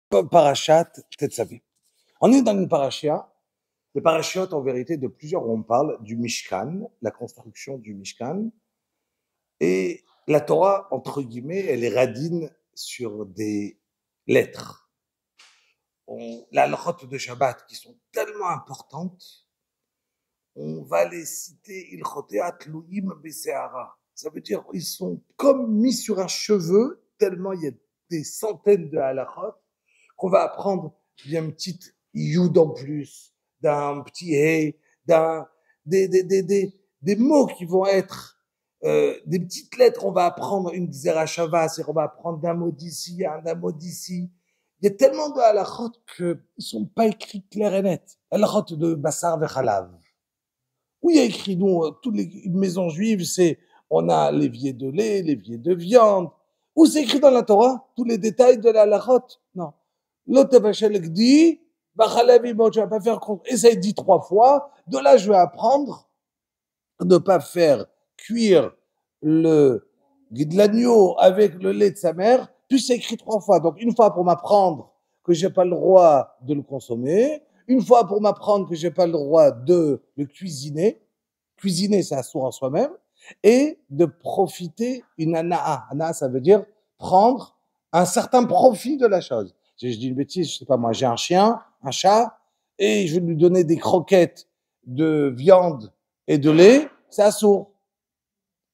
Parashat Tetzaveh. On est dans une parashia, les parashiotes en vérité de plusieurs où on parle du Mishkan, la construction du Mishkan, et la Torah, entre guillemets, elle est radine sur des lettres. La halachot de Shabbat qui sont tellement importantes, on va les citer ilchoteat luim beseara. Ça veut dire ils sont comme mis sur un cheveu, tellement il y a des centaines de halachot qu'on va apprendre d'une petite yud en plus, d'un petit hey, des mots qui vont être des petites lettres. On va apprendre une zerachava, c'est-à-dire on va apprendre d'un mot d'ici, d'un mot d'ici. Il y a tellement de halachot qu'ils ne sont pas écrits clair et net. Halachot de Bassar Vechalav. Où il y a écrit, nous, toutes les maisons juives, c'est on a l'évier de lait, l'évier de viande. Où c'est écrit dans la Torah tous les détails de la halachot? Non. L'otevachel dit, Bachalavi, bon, tu vas pas faire compte. Et ça dit 3 fois. De là, je vais apprendre de ne pas faire cuire l'agneau avec le lait de sa mère. Puis c'est écrit 3 fois. Donc, une fois pour m'apprendre que j'ai pas le droit de le consommer. Une fois pour m'apprendre que j'ai pas le droit de le cuisiner. Cuisiner, c'est assourd en soi-même. Et de profiter une ana'a. Ana'a, ça veut dire prendre un certain profit de la chose. Si je dis une bêtise, je sais pas moi, j'ai un chien, un chat, et je vais lui donner des croquettes de viande et de lait, c'est assourd.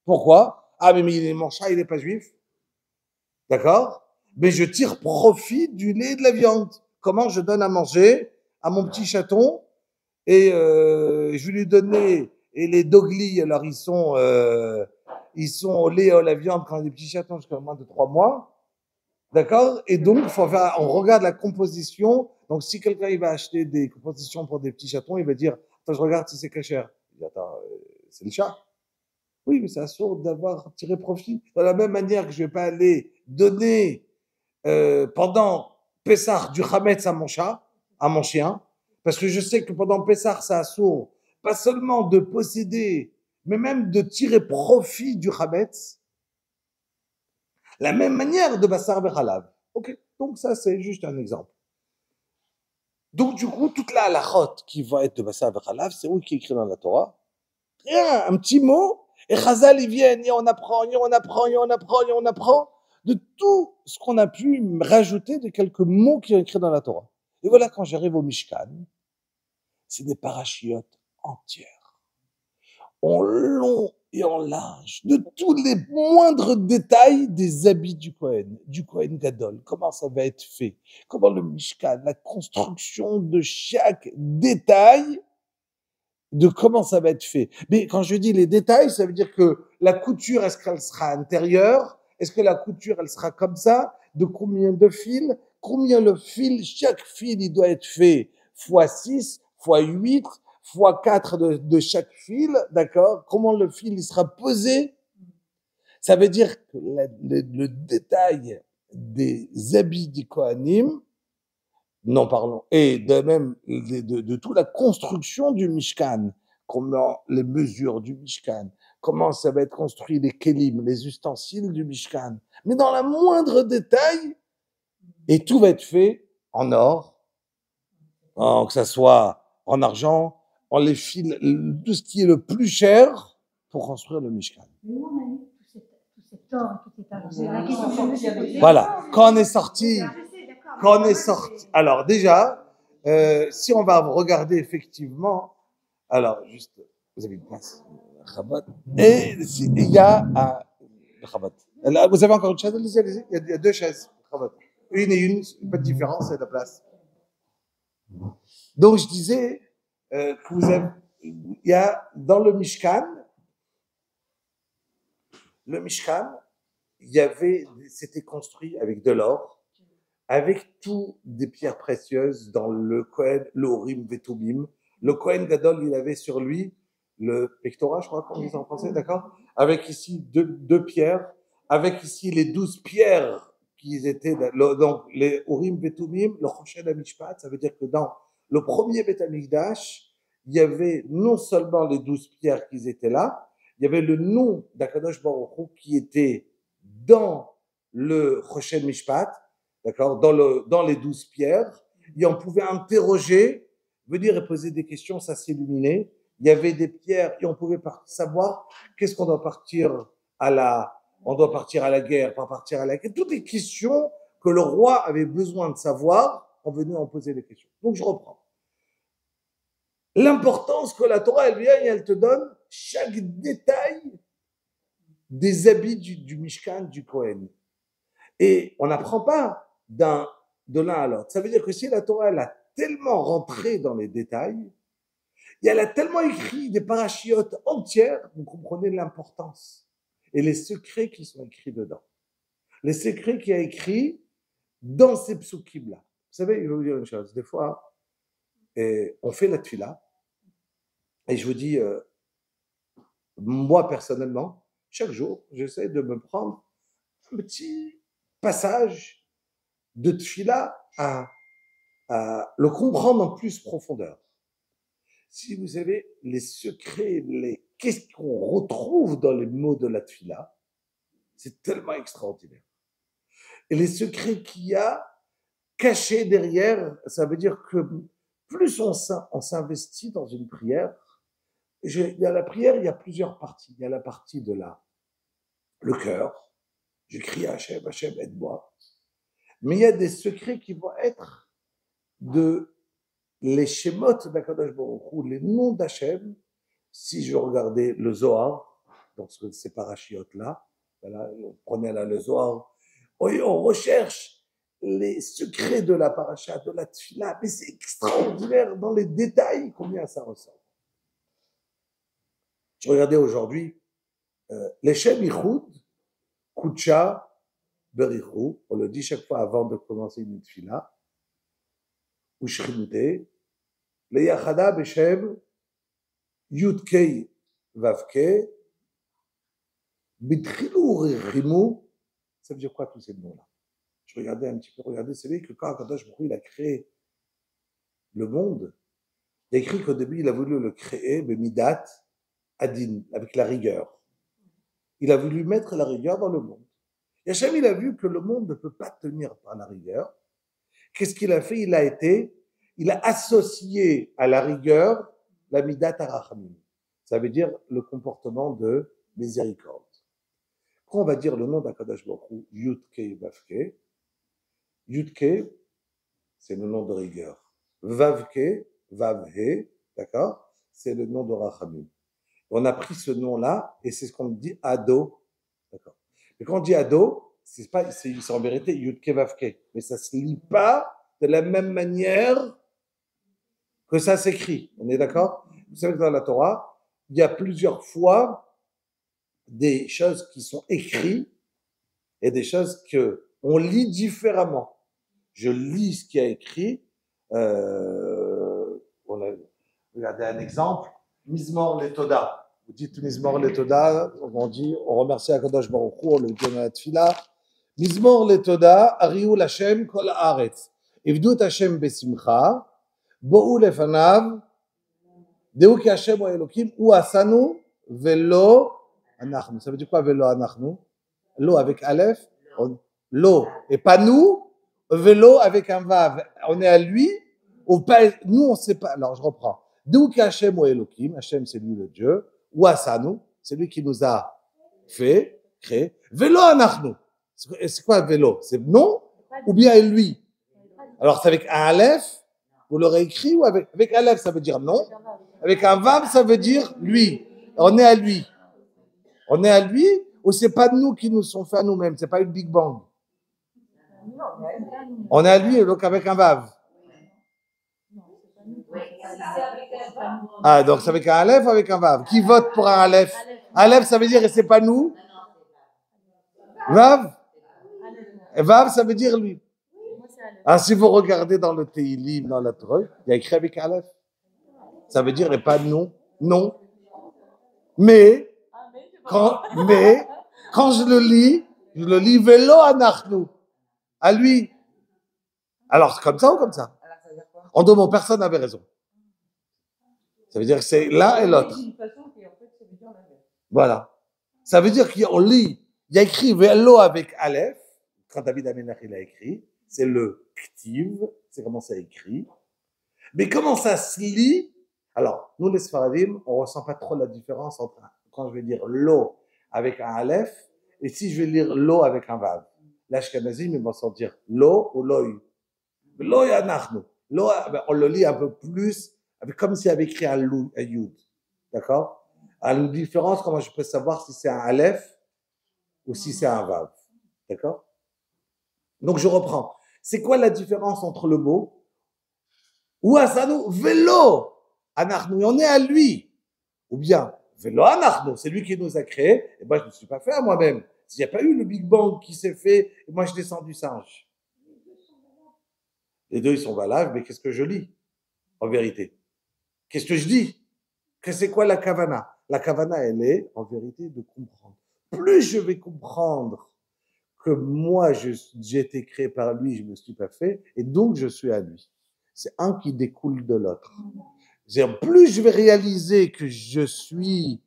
Pourquoi? Ah, mais mon chat, il n'est pas juif. D'accord? Mais je tire profit du lait et de la viande. Comment je donne à manger à mon petit chaton et je vais lui donner, et les doglis, alors ils sont au lait et à la viande quand les petits chatons jusqu'à moins de 3 mois. D'accord? Et donc, on regarde la composition. Donc, si quelqu'un il va acheter des compositions pour des petits chatons, il va dire, attends, je regarde si c'est cachère. Il dit, attends, c'est le chat. Oui, mais c'est assourd d'avoir tiré profit. De la même manière que je vais pas aller donner pendant Pessah du Hametz à mon chat, à mon chien, parce que je sais que pendant Pessah, c'est assourd, pas seulement de posséder, mais même de tirer profit du Hametz. La même manière de Bassar Bechalav. Ok, donc ça c'est juste un exemple. Donc du coup, toute la halachot qui va être de Bassar Bechalav, c'est où qui est écrit dans la Torah? Rien, un petit mot, et Chazal ils viennent, et on apprend, et on apprend, et on apprend, et on apprend de tout ce qu'on a pu rajouter de quelques mots qui sont écrits dans la Torah. Et voilà, quand j'arrive au Mishkan, c'est des parachiotes entières, en long et en large, de tous les moindres détails des habits du Kohen Gadol. Comment ça va être fait? Comment le Mishkan, la construction de chaque détail, de comment ça va être fait. Mais quand je dis les détails, ça veut dire que la couture, est-ce qu'elle sera intérieure? Est-ce que la couture, elle sera comme ça? De combien de fils? Combien le fil? Chaque fil, il doit être fait fois 6, fois 8, fois 4 de chaque fil, d'accord? Comment le fil, il sera pesé? Ça veut dire que le détail des habits du Kohanim, non, parlons, et de même de toute la construction du Mishkan, comment les mesures du Mishkan, comment ça va être construit, les kelim, les ustensiles du Mishkan, mais dans la moindre détail, et tout va être fait en or, que ça soit en argent, en les fils, tout ce qui est le plus cher pour construire le Mishkan. Voilà, quand on est sorti, alors déjà, si on va regarder effectivement, alors juste, vous avez une place, Chabad, et il y a un Chabad. Là, vous avez encore une chaise, allez-y, il y a 2 chaises, Chabad. Une et une, pas de différence, c'est la place. Donc je disais que vous avez, il y a dans le Mishkan, il y avait, c'était construit avec de l'or, avec tout des pierres précieuses dans le Kohen, le Urim Vetumim. Le Kohen Gadol, il avait sur lui le pectorat, je crois qu'on dit en français, d'accord? Avec ici deux pierres, avec ici les 12 pierres qui étaient, donc les Urim Vetumim, le Choshen HaMishpat, ça veut dire que dans le premier Beth Amikdash, il y avait non seulement les 12 pierres qui étaient là, il y avait le nom d'Akadosh Baruch Hu qui était dans le Choshen Mishpat, d'accord, dans les 12 pierres, et on pouvait interroger, venir et poser des questions, ça s'illuminait. Il y avait des pierres et on pouvait savoir qu'est-ce qu'on doit partir on doit partir à la guerre, pas partir à la guerre. Toutes les questions que le roi avait besoin de savoir, on venait en poser les questions. Donc je reprends. L'importance que la Torah, elle vient et elle te donne chaque détail des habits du Mishkan, du Kohen. Et on n'apprend pas de l'un à l'autre. Ça veut dire que si la Torah, elle a tellement rentré dans les détails, et elle a tellement écrit des parachiotes entières, vous comprenez l'importance et les secrets qui sont écrits dedans. Les secrets qu'il y a écrits dans ces psukim-là. Vous savez, je vais vous dire une chose. Des fois, on fait la tefila, et je vous dis, moi personnellement, chaque jour, j'essaie de me prendre un petit passage de tefila à le comprendre en plus profondeur. Si vous savez les secrets, qu'est-ce qu'on retrouve dans les mots de la tefila, c'est tellement extraordinaire. Et les secrets qu'il y a cachés derrière, ça veut dire que plus on s'investit dans une prière, il y a la prière, il y a plusieurs parties. Il y a la partie de le cœur. Je crie à Hachem, Hachem, aide-moi. Mais il y a des secrets qui vont être les Shemot d'Akadosh Baruch Hu, les noms d'Hachem. Si je regardais le Zohar, dans ces parachiotes-là, voilà, on prenait là le Zohar, on recherche les secrets de la paracha, de la tefila, mais c'est extraordinaire dans les détails combien ça ressemble. Je regardais aujourd'hui les Shem Yichud, Kucha, Berichou, on le dit chaque fois avant de commencer une tefila, ou Shrimute, les Yachada Beshem, Yudkei Vavke, Bitchilou Rimu, ça veut dire quoi tous ces noms-là? Je regardais un petit peu, c'est vrai que quand Akadosh Baruch Hu, il a créé le monde, il a écrit qu'au début, il a voulu le créer, Bemidat, Adin, avec la rigueur. Il a voulu mettre la rigueur dans le monde. Et Hachem, il a vu que le monde ne peut pas tenir par la rigueur. Qu'est-ce qu'il a fait? Il a associé à la rigueur la midat arachamim. Ça veut dire le comportement de miséricorde. Quand on va dire le nom d'Akadosh Baruch Hu, Yudke Vavke, Yudke, c'est le nom de rigueur. Vavke, Vavhe, d'accord? C'est le nom de rachamim. On a pris ce nom-là et c'est ce qu'on dit ado, d'accord? Et quand on dit ado, c'est en vérité Yudke Vavke, mais ça se lit pas de la même manière que ça s'écrit. On est d'accord? Vous savez que dans la Torah, il y a plusieurs fois des choses qui sont écrites et des choses que on lit différemment. Je lis ce qui a écrit. Regardez un exemple. Mizmor Letoda. Vous dites Mizmor Letoda, on remercie Akadosh Baruch Hu, on le dit dans la tefila. Mizmor Letoda, Ariou Hashem Kol Haaretz. Ivdut Hashem Besimcha, Bo'u Lefanav, Deu ki Hashem ou Elokim, ou Asanu, Velo Anachnu. Ça veut dire quoi Velo Anachnu? Lo avec Aleph, Lo, et pas nous, Velo avec un Vav. On est à lui, nous on ne sait pas. Alors je reprends. D'où qu'Hachem ou Elohim, Hachem c'est lui le Dieu, ou Asanu, c'est lui qui nous a fait, créé. Velo anachnu. C'est quoi vélo? C'est non ou bien lui? Alors c'est avec un Aleph, vous l'aurez écrit, ou avec Aleph ça veut dire non, avec un Vav ça veut dire lui. On est à lui. On est à lui, ou c'est pas nous qui nous sommes fait à nous-mêmes, c'est pas une Big Bang. On est à lui, donc avec un Vav. Ah, donc c'est avec un Aleph ou avec un Vav? Qui vote pour un Aleph? Aleph, ça veut dire, et c'est pas nous? Vav? Et Vav, ça veut dire lui. Ah, si vous regardez dans le Teilim, dans la Torah, il y a écrit avec Aleph. Ça veut dire, et pas nous? Non. Mais, quand je le lis Velo Anachnu. À lui. Alors, c'est comme ça ou comme ça? En deux mots, personne n'avait raison. Ça veut dire que c'est l'un et l'autre. Voilà. Ça veut dire qu'on lit, il y a écrit Velo avec Aleph, quand David Amenach il a écrit, c'est le ktiv, c'est comment ça écrit. Mais comment ça se lit? Alors, nous les Sfaradim, on ressent pas trop la différence entre quand je vais dire lo avec un aleph et si je vais lire lo avec un vav. L'Ashkenazim, ils vont sentir lo ou loï. Lo yanachnu. Lo, on le lit un peu plus, comme s'il avait écrit un yud. D'accord? À la différence, comment je peux savoir si c'est un aleph ou si c'est un vav. D'accord? Donc je reprends. C'est quoi la différence entre le mot ou asanu velo anachnu, on est à lui, ou bien velo anachnu, c'est lui qui nous a créés, et moi je ne me suis pas fait à moi-même. S'il n'y a pas eu le Big Bang qui s'est fait, et moi je descends du singe. Les deux ils sont valables, mais qu'est-ce que je lis en vérité? Qu'est-ce que je dis? Que c'est quoi la kavana? La kavana, elle est en vérité de comprendre. Plus je vais comprendre que moi, j'ai été créé par lui, je ne me suis pas fait, et donc je suis à lui. C'est un qui découle de l'autre. C'est-à-dire, plus je vais réaliser que je suis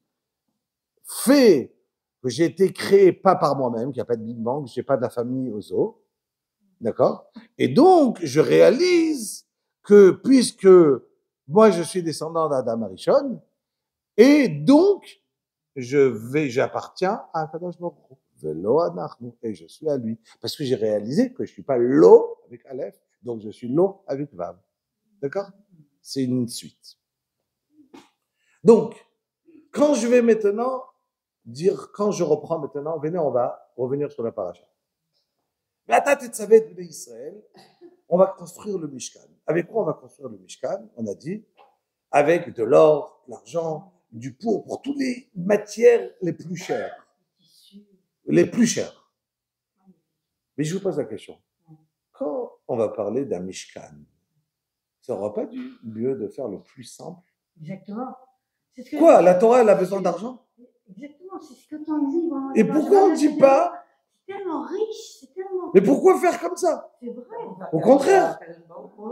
fait, que j'ai été créé pas par moi-même, qu'il n'y a pas de Big Bang, que je n'ai pas de la famille aux os, d'accord? Et donc, je réalise que puisque moi, je suis descendant d'Adam Arishon, et donc, j'appartiens à Kadosh Baruch Hu. Velo anachnu, et je suis à lui. Parce que j'ai réalisé que je ne suis pas lo avec Aleph, donc je suis lo avec Vav. D'accord? C'est une suite. Donc, quand je vais maintenant quand je reprends maintenant, venez, on va revenir sur la paracha. Israël, on va construire le Mishkan. Avec quoi on va construire le Mishkan? On a dit, avec de l'or, de l'argent, du pourpre, pour toutes les matières les plus chères. Les plus chères. Mais je vous pose la question. Quand on va parler d'un Mishkan, ça n'aura pas du lieu de faire le plus simple? Exactement. Quoi? La Torah, elle a besoin d'argent? Exactement, c'est ce que tu en dis. Et pourquoi on ne dit pas? C'est tellement riche, c'est tellement... Mais pourquoi faire comme ça? C'est vrai. Au contraire.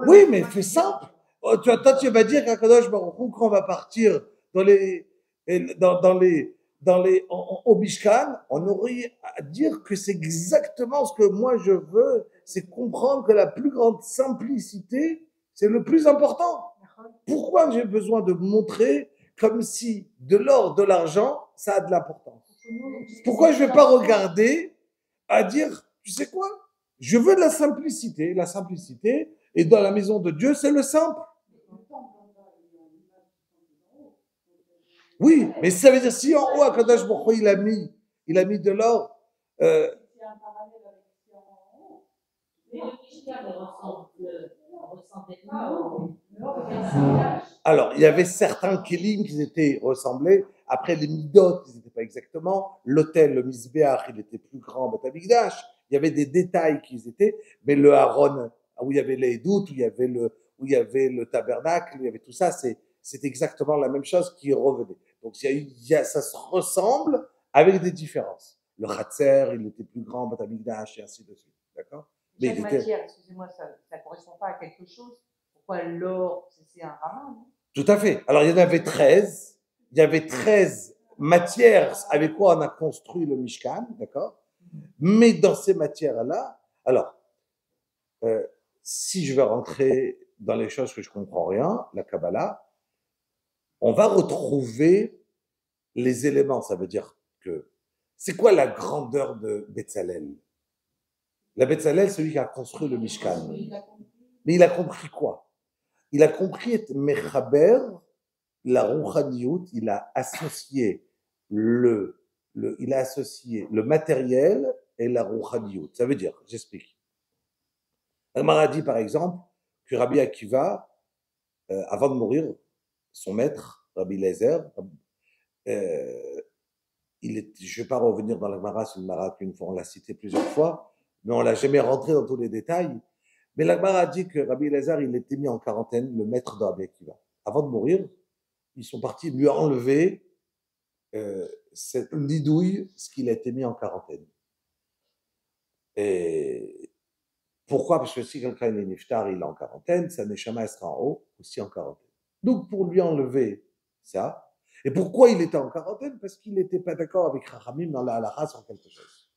Oui, mais fais simple. Oh, toi, tu vas dire qu'à Kadosh Baruch Hu, quand on va partir au Mishkan, on aurait à dire que c'est exactement ce que moi je veux, c'est comprendre que la plus grande simplicité, c'est le plus important. Pourquoi j'ai besoin de montrer comme si de l'or, de l'argent, ça a de l'importance? Pourquoi je ne vais pas regarder à dire, tu sais quoi? Je veux de la simplicité. La simplicité, et dans la maison de Dieu, c'est le simple. Oui, mais ça veut dire, si en haut, Akadosh Baruch Hu, il a mis de l'or. Alors, il y avait certains kelim qui étaient ressemblés. Après, les midot, ils n'étaient pas exactement. L'autel, le misbéach, il était plus grand, Beth Amikdash. Il y avait des détails qui étaient, mais le Aaron, où il y avait les doutes, où il y avait le tabernacle, il y avait tout ça, c'est exactement la même chose qui revenait. Donc, ça se ressemble avec des différences. Le Khatser, il était plus grand, Beth Amikdash, et ainsi de suite. D'accord? Chaque matière, excusez-moi, ça ne correspond pas à quelque chose. Pourquoi l'or, c'est un ramin, non? Tout à fait. Alors, il y en avait 13. Il y avait 13 matières avec quoi on a construit le Mishkan, d'accord? Mais dans ces matières-là, alors, si je vais rentrer dans les choses que je comprends rien, la Kabbalah, on va retrouver les éléments. Ça veut dire que, c'est quoi la grandeur de Betzalel? La Betzalel, celui qui a construit le Mishkan. Mais il a compris quoi? Il a compris être mechaber, la rouchaniout, il a associé le matériel et la rouchaniout. Ça veut dire, j'explique. Agmara dit par exemple que Rabbi Akiva, avant de mourir, son maître, Rabbi Eliezer, je ne vais pas revenir dans l'Agmara, c'est une Mara qu'une fois on l'a cité plusieurs fois, mais on l'a jamais rentré dans tous les détails. Mais l'Agmara dit que Rabbi Eliezer, il était mis en quarantaine, le maître de Rabbi Akiva. Avant de mourir, ils sont partis lui enlever cette nidouille, ce qu'il a été mis en quarantaine. Et pourquoi? Parce que si quelqu'un est niftar, il est en quarantaine, sa neshama sera en haut, aussi en quarantaine. Donc pour lui enlever ça, et pourquoi il était en quarantaine? Parce qu'il n'était pas d'accord avec Chachamim dans la halakha sur quelque chose.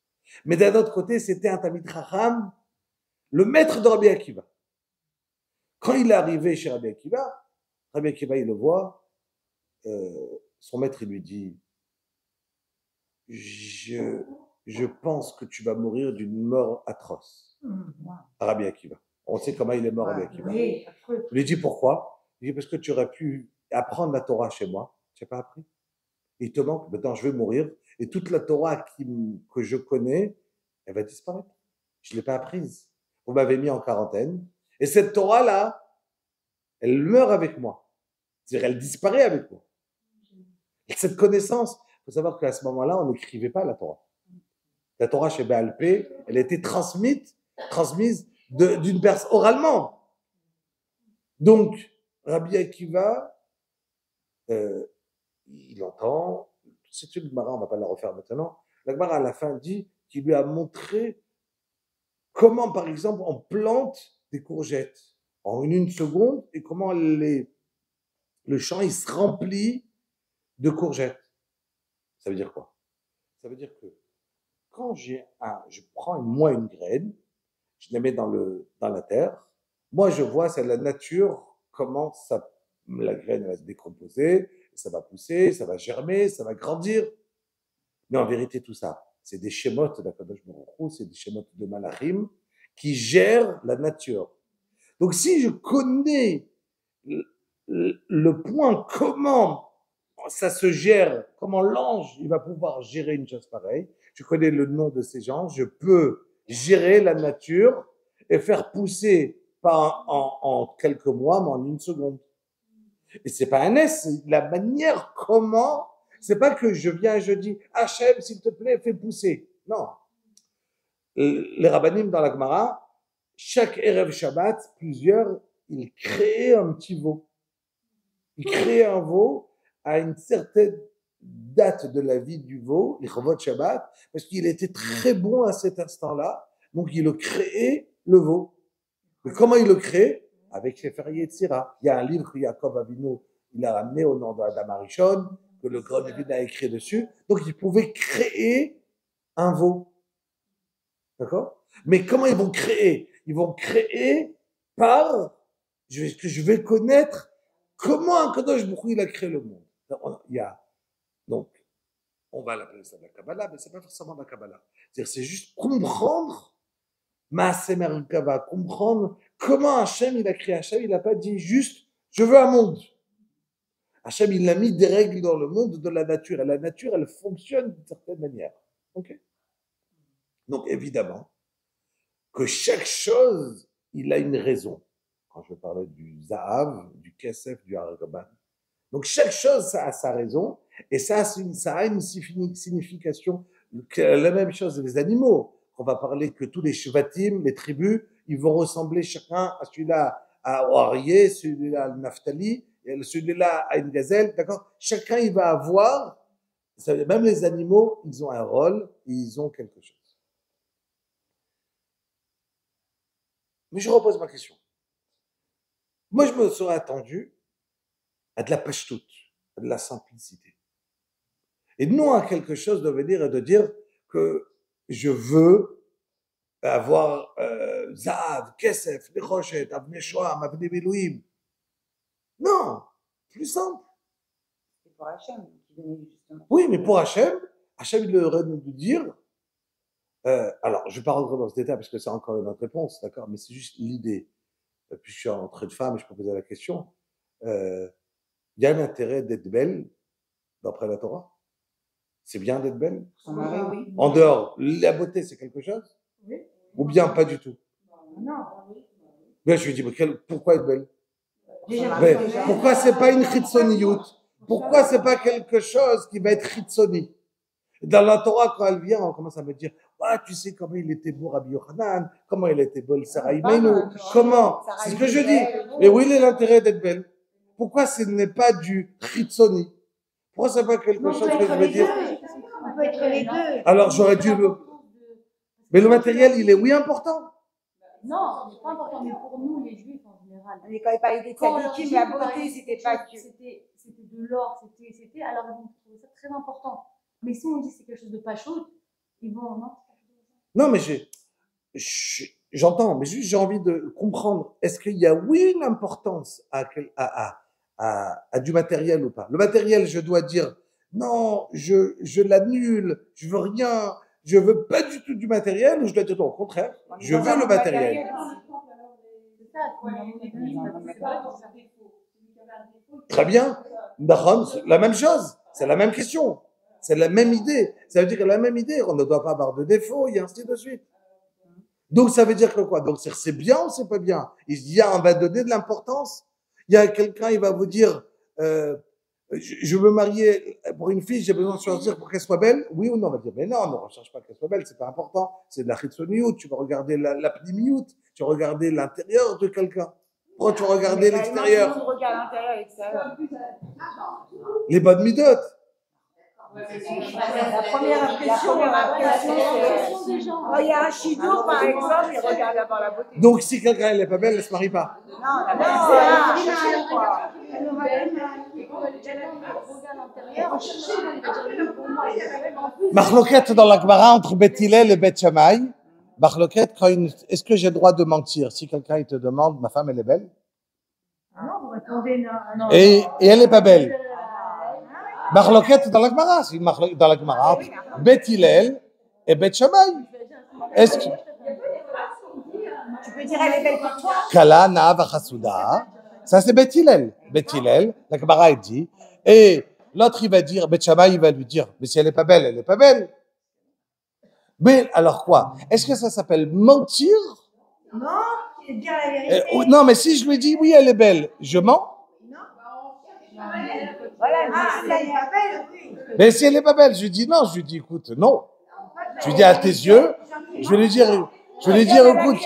Mais d'un autre côté, c'était un tamid Chacham le maître de Rabbi Akiva. Quand il est arrivé chez Rabbi Akiva, il le voit, son maître, il lui dit, je pense que tu vas mourir d'une mort atroce. Rabbi Akiva. On sait comment il est mort, Rabbi Akiva. Oui, Il lui dit pourquoi? Il dit parce que tu aurais pu apprendre la Torah chez moi. Tu n'as pas appris. Il te manque. Maintenant, je vais mourir. Et toute la Torah que je connais, elle va disparaître. Je ne l'ai pas apprise. Vous m'avez mis en quarantaine. Et cette Torah-là, elle meurt avec moi. C'est-à-dire, elle disparaît avec moi. Et cette connaissance, il faut savoir qu'à ce moment-là, on n'écrivait pas la Torah. La Torah chez Baal Pé, elle a été transmise d'une personne oralement. Donc, Rabbi Akiva, il entend, c'est une Gemara, on ne va pas la refaire maintenant. La Gemara à la fin dit qu'il lui a montré comment, par exemple, on plante des courgettes en une seconde et comment le champ il se remplit de courgettes. Ça veut dire quoi? Ça veut dire que quand je prends une graine, je la mets dans la terre, moi je vois, c'est la nature, comment la graine va se décomposer, ça va pousser, ça va germer, ça va grandir. Mais en vérité, tout ça, c'est des schémotes d'Akadosh Baruch Hu, c'est des schémotes de Malachim qui gèrent la nature. Donc si je connais le point comment ça se gère, comment l'ange il va pouvoir gérer une chose pareille, je connais le nom de ces gens, je peux gérer la nature et faire pousser pas en quelques mois, mais en une seconde. Et c'est pas un S, c'est la manière comment, c'est pas que je viens et je dis Hachem, s'il te plaît, fais pousser. Non. Les rabbanim dans la Gemara, chaque Erev Shabbat, plusieurs, ils créaient un petit veau. Ils créaient un veau à une certaine date de la vie du veau, les Chovot Shabbat, parce qu'il était très bon à cet instant-là, donc il a créé le veau. Mais comment il le crée? Avec Sefer Yetzira. Il y a un livre que Yaakov Avinu, il a ramené au nom d'Adam Arishon, que le grand David a écrit dessus, donc il pouvait créer un veau. D'accord? Mais comment ils vont créer? Ils vont créer par, que je vais connaître comment un Kadosh Baruch Hu, il a créé le monde. Donc, on va l'appeler ça de la Kabbalah, mais c'est pas forcément de la Kabbalah. C'est juste comprendre Maaseh Merkava, comprendre comment Hachem, il a créé. Hachem, il n'a pas dit juste, je veux un monde. Hachem, il a mis des règles dans le monde de la nature. Et la nature, elle fonctionne d'une certaine manière. Ok? Donc, évidemment, que chaque chose, il a une raison. Quand je parlais du Zahav, du Kesef, du Hargaban. Donc, chaque chose, ça a sa raison. Et ça a une signification. La même chose, les animaux. On va parler que tous les Shvatim, les tribus, ils vont ressembler chacun à celui-là à Oarié, celui-là à Naphtali, et celui-là à une gazelle, d'accord? Chacun, il va avoir, même les animaux, ils ont un rôle, et ils ont quelque chose. Mais je repose ma question. Moi, je me serais attendu à de la pashtout, à de la simplicité. Et non à quelque chose de venir et de dire que je veux avoir Zahav, Kesef, Nechoshet, Avnei Shoam, Avnei Milouim. Non, plus simple. C'est pour Hachem qui donnait justement. Oui, mais pour Hachem, il aurait de nous dire, alors je ne vais pas rentrer dans ce détail parce que c'est encore une autre réponse, d'accord, mais c'est juste l'idée. Puis je suis entré de femme et je peux poser la question. Il y a un intérêt d'être belle d'après la Torah. C'est bien d'être belle. Son mari, oui. En dehors, la beauté, c'est quelque chose? Oui. Ou bien pas du tout? Non. Mais je lui dis, mais pourquoi être belle? Déjà, Mais pourquoi c'est pas une chitsoniyut? Pourquoi c'est pas quelque chose qui va être chitsoni? Dans la Torah, quand elle vient, on commence à me dire, ah, tu sais comment il était beau Rabbi Yochanan, comment il était beau Sarah Imeinu, comment? C'est ce que je dis. Et où il est l'intérêt d'être belle? Pourquoi ce n'est pas du chitsoni? Pourquoi c'est pas quelque chose que je veux dire? On peut être les deux. Alors j'aurais dû Mais le matériel, il est oui important. Non, c'est pas important, mais pour nous, les juifs en général. On est quand même pas aidé de s'habituer, la beauté, c'était pas que. C'était de l'or, alors ils vont trouver ça très important. Mais si on dit que c'est quelque chose de pas chaud, ils vont, non? Non, mais j'entends, mais juste j'ai envie de comprendre, est-ce qu'il y a, oui, une importance à du matériel ou pas? Le matériel, je dois dire, non, je l'annule, je veux rien, je veux pas du tout du matériel, ou je dois dire, non, au contraire, je veux le matériel. Très bien. D'accord, c'est la même chose, c'est la même question, c'est la même idée. Ça veut dire que la même idée, on ne doit pas avoir de défaut, et ainsi de suite. Donc ça veut dire que quoi? Donc c'est bien ou c'est pas bien? Il y a, on va donner de l'importance. Il y a quelqu'un, il va vous dire, je veux marier pour une fille, j'ai besoin de choisir pour qu'elle soit belle, oui ou non? On va dire, mais non, ne recherche pas qu'elle soit belle, c'est pas important. C'est de la chitsoniout, tu vas regarder la pnimiout, tu vas regarder l'intérieur de quelqu'un. Pourquoi tu vas regarder l'extérieur? On regarde l'intérieur et l'extérieur. Les bonnes midotes. La première impression, c'est quand il y a un chidour, par exemple, il regarde d'abord la beauté. Donc si quelqu'un elle est pas belle, elle se marie pas. Non, la belle, c'est quoi. Marloquette dans la Gemara entre Beth Hillel et Beth Shammai. Marloquette, est-ce que j'ai le droit de mentir? Si quelqu'un il te demande, ma femme elle est belle? Non, vous répondez non. Et elle est pas belle. Marloquette dans la Gemara, c'est une marloquette dans la Gemara entre Beth Hillel et Beth Shammai. Est-ce que Tu peux dire elle est belle pour toi. Kala Na'ava Chasuda, ça c'est Beth Hillel. Beth Hillel, la Gemara elle dit, et l'autre il va dire, Beth Shammai il va lui dire, mais si elle est pas belle, elle est pas belle. Mais alors quoi? Est-ce que ça s'appelle mentir? Non, c'est dire la vérité. Non, mais si je lui dis oui, elle est belle, je mens? Voilà, si elle est pas belle, oui. Mais si elle est pas belle, je lui dis non, je lui dis écoute, non. Je lui dis à tes yeux, je vais lui dire écoute,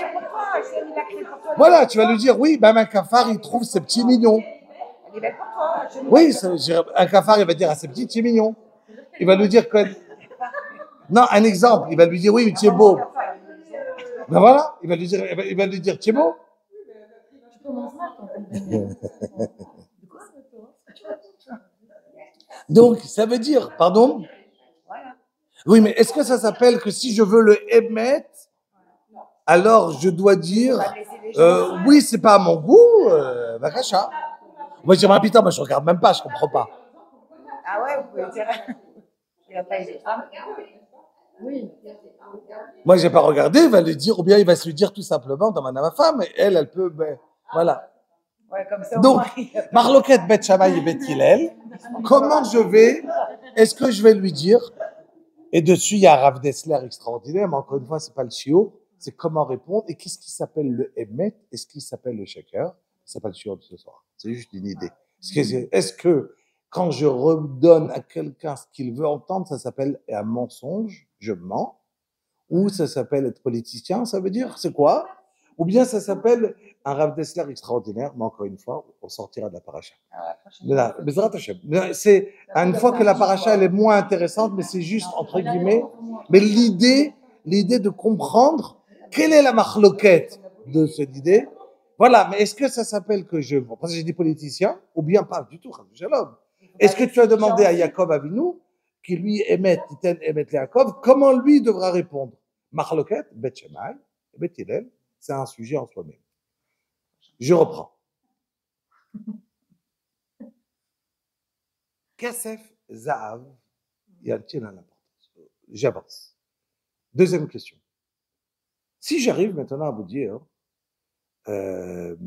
voilà, tu vas lui dire oui, ben un cafard il trouve ses petits mignons. Elle est belle pour toi. Oui, un cafard il va dire à ses petits, tu es mignon. Il va lui dire que non, un exemple, il va lui dire oui, tu es beau. Ben voilà, il va lui dire tu es beau. Tu commences mal quand même. Donc, ça veut dire, pardon? Oui, mais est-ce que ça s'appelle que si je veux le émettre, alors je dois dire, oui, c'est pas à mon goût, Vakacha. Moi, je dis, putain, moi, je regarde même pas, je comprends pas. Ah ouais, vous pouvez dire. Il va pas aider. Oui. Moi, j'ai pas regardé, il va lui dire, ou bien il va se lui dire tout simplement, demande à ma femme, et elle peut, ben, voilà. Ouais, comme ça, Donc, Marloquette, Beth Shammai et Beth Hillel, comment est-ce que je vais lui dire, et dessus, il y a un Rav Dessler extraordinaire, mais encore une fois, c'est pas le shiur, c'est comment répondre, et qu'est-ce qui s'appelle le Emet, et ce qui s'appelle le Shaker, c'est pas le shiur de ce soir, c'est juste une idée. Est-ce que, quand je redonne à quelqu'un ce qu'il veut entendre, ça s'appelle un mensonge, je mens, ou ça s'appelle être politicien, ça veut dire, c'est quoi? Ou bien ça s'appelle un Rav Dessler extraordinaire, mais encore une fois, on sortira de la paracha. C'est une fois que la paracha elle est moins intéressante, mais c'est juste entre guillemets. Mais l'idée de comprendre quelle est la marloquette de cette idée. Voilà, mais est-ce que ça s'appelle que parce que j'ai dit politicien, ou bien pas du tout, Shalom. Est-ce que tu as demandé à Jacob Avinu, qui lui émet Yaakov, comment lui devra répondre? Marloquette, Beth Shammai, Beth Hillel, c'est un sujet en soi-même. Je reprends. Kesef, Zahav, il y a une importance. J'avance. Deuxième question. Si j'arrive maintenant à vous dire, le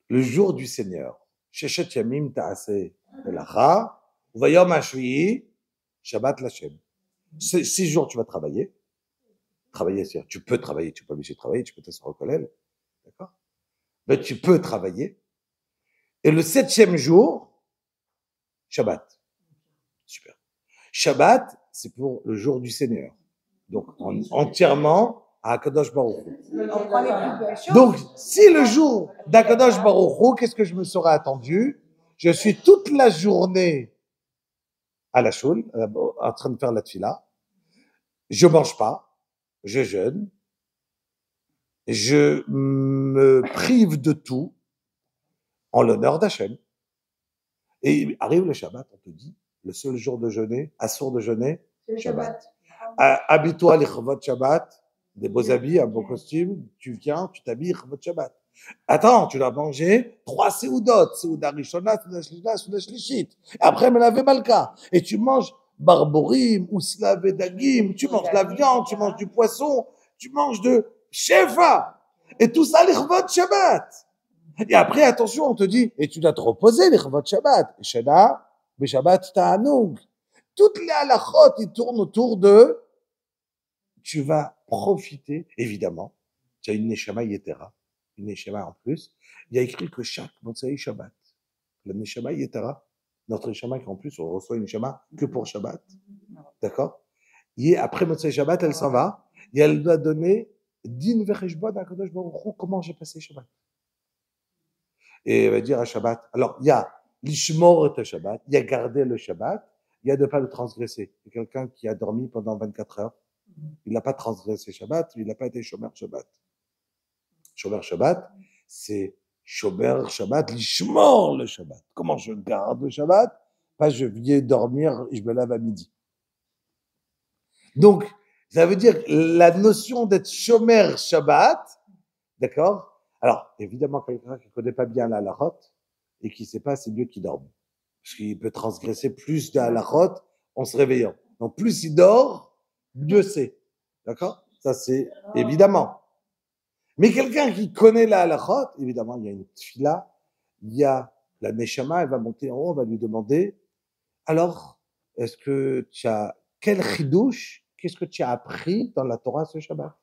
jour du Seigneur, Sheshet Yamim Ta'aseh Melacha, Vayom HaShvi'i, Shabbat Lashem. 6 jours tu vas travailler. C'est-à-dire, tu peux travailler, tu peux pas obligé de travailler, tu peux t'asseoir au collège. D'accord? Mais tu peux travailler. Et le 7e jour, Shabbat. Super. Shabbat, c'est pour le jour du Seigneur. Donc, entièrement à Akadosh Baruch Hu. Donc, si le jour d'Akadosh Baruch Hu, qu'est-ce que je me serais attendu? Je suis toute la journée à la choule, en train de faire la tfila. Je mange pas, je jeûne, je me prive de tout en l'honneur d'Hachem. Et arrive le Shabbat, on te dit, le seul jour de jeûner, assour de jeûner, Shabbat. Habille-toi à l'Ichvot Shabbat, des beaux habits, un beau costume, tu viens, tu t'habilles, votre Shabbat. Attends, tu dois manger 3 seudot, seuda rishona, seuda shlishna, seuda shlishit. Après, melavé malka. Et tu manges barborim, ou slavé dagim, tu manges de la viande, tu manges du poisson, tu manges de shefa. Et tout ça, l'irvot Shabbat. Et après, attention, on te dit, et tu dois te reposer, l'irvot Shabbat. Shana, Shabbat ta'anoug. Toutes les halachot, ils tournent autour de, tu vas profiter, évidemment, tu as une neshama yetera, une neshama en plus. Il y a écrit que chaque Motsai Shabbat, la neshama yetera, notre neshama qui en plus, on reçoit une neshama que pour Shabbat, d'accord? Et après Motsai Shabbat, elle s'en va, et elle doit donner din vecheshbon à Kadosh Baruch Hu, comment j'ai passé Shabbat. Et elle va dire à Shabbat, alors il y a l'ishmor et Shabbat, il y a garder le Shabbat, il y a de ne pas le transgresser. Il y a quelqu'un qui a dormi pendant 24 heures, il n'a pas transgressé Shabbat, il n'a pas été Shomer Shabbat. Shomer Shabbat, c'est Shomer Shabbat, l'ishmor le Shabbat. Comment je garde le Shabbat? Pas je viens dormir et je me lave à midi. Donc, ça veut dire la notion d'être Shomer Shabbat, d'accord? Alors, évidemment, quelqu'un qui ne connaît pas bien la halachot et qui ne sait pas, c'est mieux qu'il dorme. Parce qu'il peut transgresser plus de halachot en se réveillant. Donc, plus il dort, mieux c'est. D'accord? Ça, c'est évidemment. Mais quelqu'un qui connaît la halachot, évidemment, il y a une tfila, il y a la neshama, elle va monter en haut, on va lui demander, alors, est-ce que tu as, quel chidouche, qu'est-ce que tu as appris dans la Torah ce Shabbat?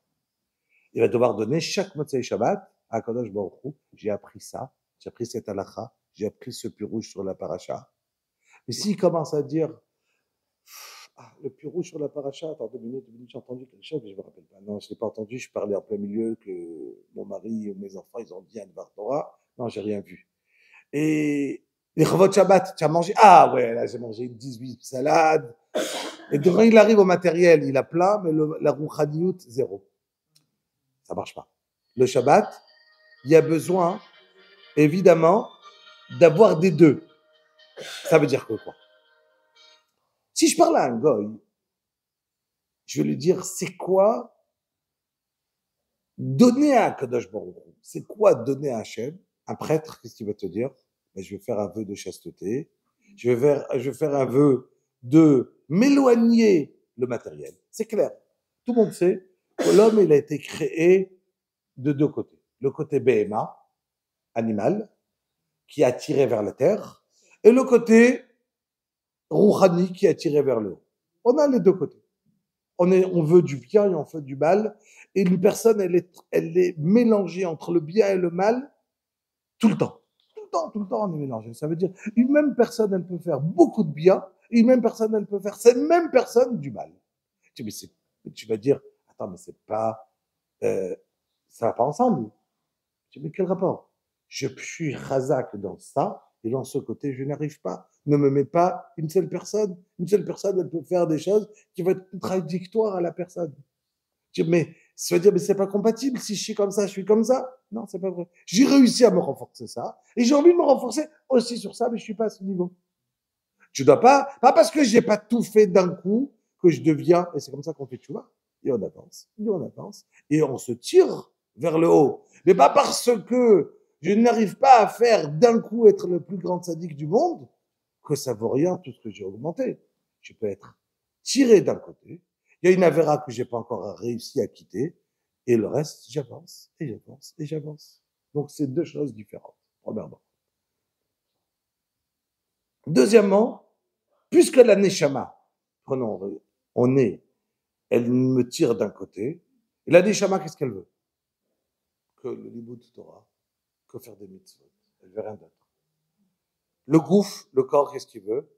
Il va devoir donner chaque Motsei Shabbat à Kadosh Baruch Hu. J'ai appris ça, j'ai appris cette halacha, j'ai appris ce pirouche sur la paracha. Mais s'il commence à dire, le pirouche sur la paracha, attends 2 minutes, j'ai entendu quelque chose, mais je me rappelle pas. Non, je l'ai pas entendu, je parlais en plein milieu que mon mari ou mes enfants, ils ont dit un Dvar Torah. Non, j'ai rien vu. Et les Chavot Shabbat, tu as mangé? Ah ouais, là j'ai mangé 18 salades. Et demain, il arrive au matériel, il a plein, mais la rouchaniout, 0. Ça marche pas. Le Shabbat, il y a besoin, évidemment, d'avoir des deux. Ça veut dire que quoi? Si je parle à un goy, je vais lui dire, c'est quoi donner à Kadosh Baruch Hu? C'est quoi donner à Hachem? Un prêtre, qu'est-ce qu'il va te dire? Ben, je vais faire un vœu de chasteté. Je vais faire un vœu de m'éloigner le matériel. C'est clair. Tout le monde sait que l'homme, il a été créé de 2 côtés. Le côté BMA, animal, qui est attiré vers la terre, et le côté Rouhani, qui est attiré vers le haut. On a les 2 côtés. On veut du bien et on veut du mal. Et une personne, elle est mélangée entre le bien et le mal tout le temps. Tout le temps, on est mélangé. Ça veut dire, une même personne, elle peut faire beaucoup de bien, une même personne, elle peut faire cette même personne du mal. Tu vas dire, attends, mais c'est pas, ça va pas ensemble. Tu dis, mais quel rapport? Je suis chazak dans ça, et dans ce côté, je n'arrive pas. Ne me mets pas une seule personne. Une seule personne, elle peut faire des choses qui vont être contradictoires à la personne. Tu dis, mais ça veut dire, mais c'est pas compatible. Si je suis comme ça, je suis comme ça. Non, c'est pas vrai. J'ai réussi à me renforcer ça, et j'ai envie de me renforcer aussi sur ça, mais je suis pas à ce niveau. Tu dois pas parce que j'ai pas tout fait d'un coup, que je deviens, et c'est comme ça qu'on fait tchouva, et on avance, et on se tire vers le haut. Mais pas parce que je n'arrive pas à faire d'un coup être le plus grand sadique du monde, que ça vaut rien tout ce que j'ai augmenté. Je peux être tiré d'un côté, il y a une avéra que j'ai pas encore réussi à quitter, et le reste, j'avance, et j'avance, et j'avance. Donc c'est 2 choses différentes, premièrement. Deuxièmement, puisque la neshama, prenons, elle me tire d'un côté, et la neshama, qu'est-ce qu'elle veut? Que le liboud Torah, que faire des mitzvot. Elle veut rien d'autre. Le gouffre, le corps, qu'est-ce qu'il veut?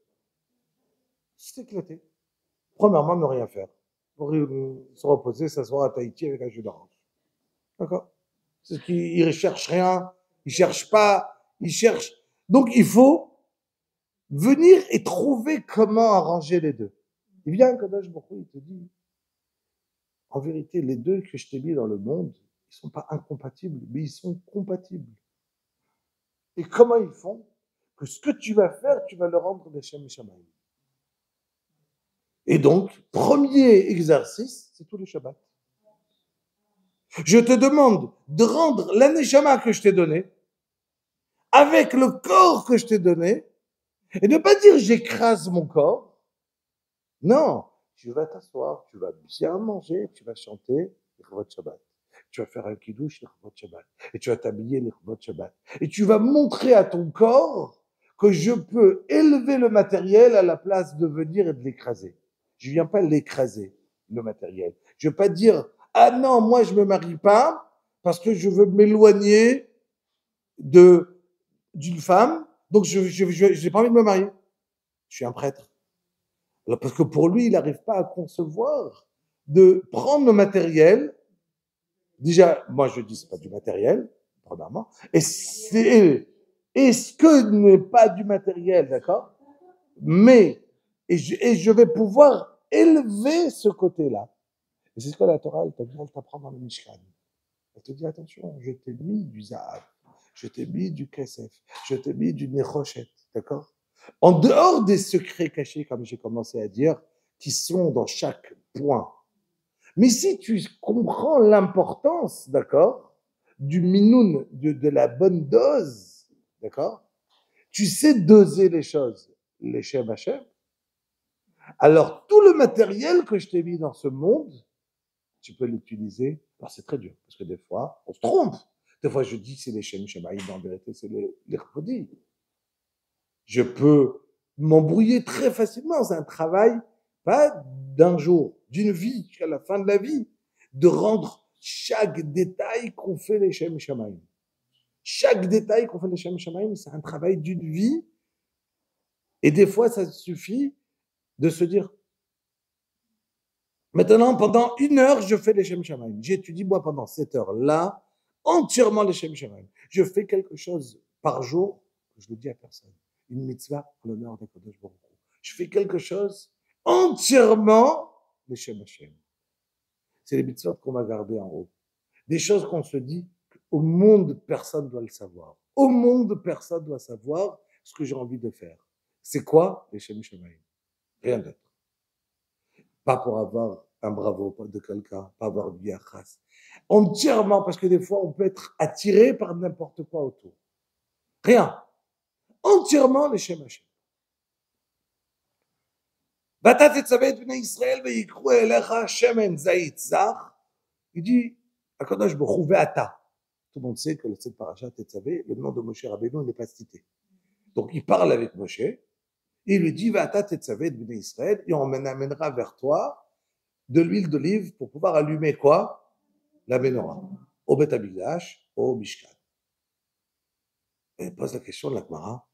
S'éclater. Premièrement, ne rien faire. Pour se reposer, s'asseoir à Tahiti avec un jus d'orange. D'accord? C'est qu'il ne cherche rien, il ne cherche pas, il cherche. Donc, il faut venir et trouver comment arranger les deux. Il vient un Kadosh Baruch Hu, il te dit, en vérité, les deux que je t'ai mis dans le monde, ils ne sont pas incompatibles, mais ils sont compatibles. Et comment ils font? Que ce que tu vas faire, tu vas le rendre d'Hachem et Shamayim. Et donc, premier exercice, c'est tous les Shabbats. Je te demande de rendre l'aneshama que je t'ai donné, avec le corps que je t'ai donné, et ne pas dire j'écrase mon corps. Non, tu vas t'asseoir, tu vas bien manger, tu vas chanter les Chevot Shabbat. Tu vas faire un kiddush les Chevot Shabbat. Et tu vas t'habiller les Chevot Shabbat. Et tu vas montrer à ton corps que je peux élever le matériel à la place de venir et de l'écraser. Je viens pas l'écraser, le matériel. Je veux pas dire, ah non, moi je me marie pas parce que je veux m'éloigner d'une femme, donc j'ai pas envie de me marier. Je suis un prêtre. Alors, parce que pour lui, il n'arrive pas à concevoir de prendre le matériel. Déjà, moi je dis c'est pas du matériel, premièrement. Et ce que n'est pas du matériel, d'accord? Mais, et je vais pouvoir élever ce côté-là. Et c'est ce que la Torah, elle t'apprend dans le Mishkan. Elle te dit, attention, je t'ai mis du Zahav, je t'ai mis du Kesef, je t'ai mis du Nechoshet, d'accord? En dehors des secrets cachés, comme j'ai commencé à dire, qui sont dans chaque point. Mais si tu comprends l'importance, d'accord, du minoun, de la bonne dose, d'accord, tu sais doser les choses, les Shem Hashem, alors tout le matériel que je t'ai mis dans ce monde, tu peux l'utiliser. Alors c'est très dur, parce que des fois, on se trompe. Des fois, je dis c'est les Shem Shamaïm, en vérité, c'est les Chodi. Je peux m'embrouiller très facilement. C'est un travail, pas d'un jour, d'une vie, jusqu'à la fin de la vie, de rendre chaque détail qu'on fait les Shem Shamaïm. Chaque détail qu'on fait les Shem Shamaïm, c'est un travail d'une vie. Et des fois, ça suffit de se dire, maintenant, pendant 1 heure, je fais les Shem Shamaïm. J'étudie, moi, pendant 7 heures, là, entièrement les Shem Shamaïm. Je fais quelque chose par jour, je le dis à personne. Une mitzvah en l'honneur de Kadosh Baruch Hu. Je fais quelque chose entièrement les Shem Hashem. C'est les mitzvahs qu'on va garder en haut. Des choses qu'on se dit, au monde, personne ne doit le savoir. Au monde, personne ne doit savoir ce que j'ai envie de faire. C'est quoi les Shem Shamaïm? Rien d'autre. Pas pour avoir un bravo de quelqu'un, pas avoir du yachas. Entièrement, parce que des fois, on peut être attiré par n'importe quoi autour. Rien. Entièrement les Shem Hashem. ואתה תצווה את בני ישראל ויקחו אליך שמן זית זך. Il dit, הקדוש ברוך הוא ואתה. Tout le monde sait que cette paracha Tetzavé, le nom de Moshe Rabbeinu n'est pas cité. Donc il parle avec Moshe, et il lui dit, ואתה תצווה את בני ישראל, et on amènera vers toi de l'huile d'olive pour pouvoir allumer quoi? La menorah. Au Beth Amikdash, au Mishkan. Et pose la question de la Gemara.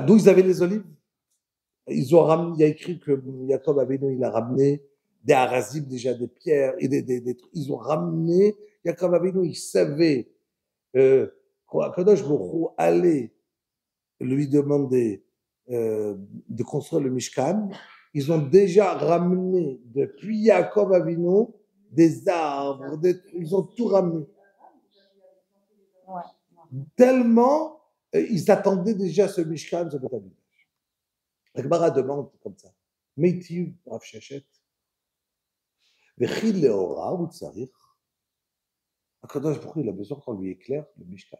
D'où ils avaient les olives? Ils ont ramené, il y a écrit que Jacob Avinu, il a ramené des harazim, déjà des pierres, et ils ont ramené, Jacob Avinu, il savait, Kadosh Baruch Hu allait lui demander de construire le Mishkan. Ils ont déjà ramené, depuis Jacob Avinu, des arbres, ils ont tout ramené. Tellement, ils attendaient déjà ce Mishkan, ce Beth Amikdash. La Gemara demande comme ça. Meitiv Rav Sheshet. Vechil Leora ou Tsarich. Akadosh Baruch Hu, il a besoin qu'on lui éclaire le Mishkan.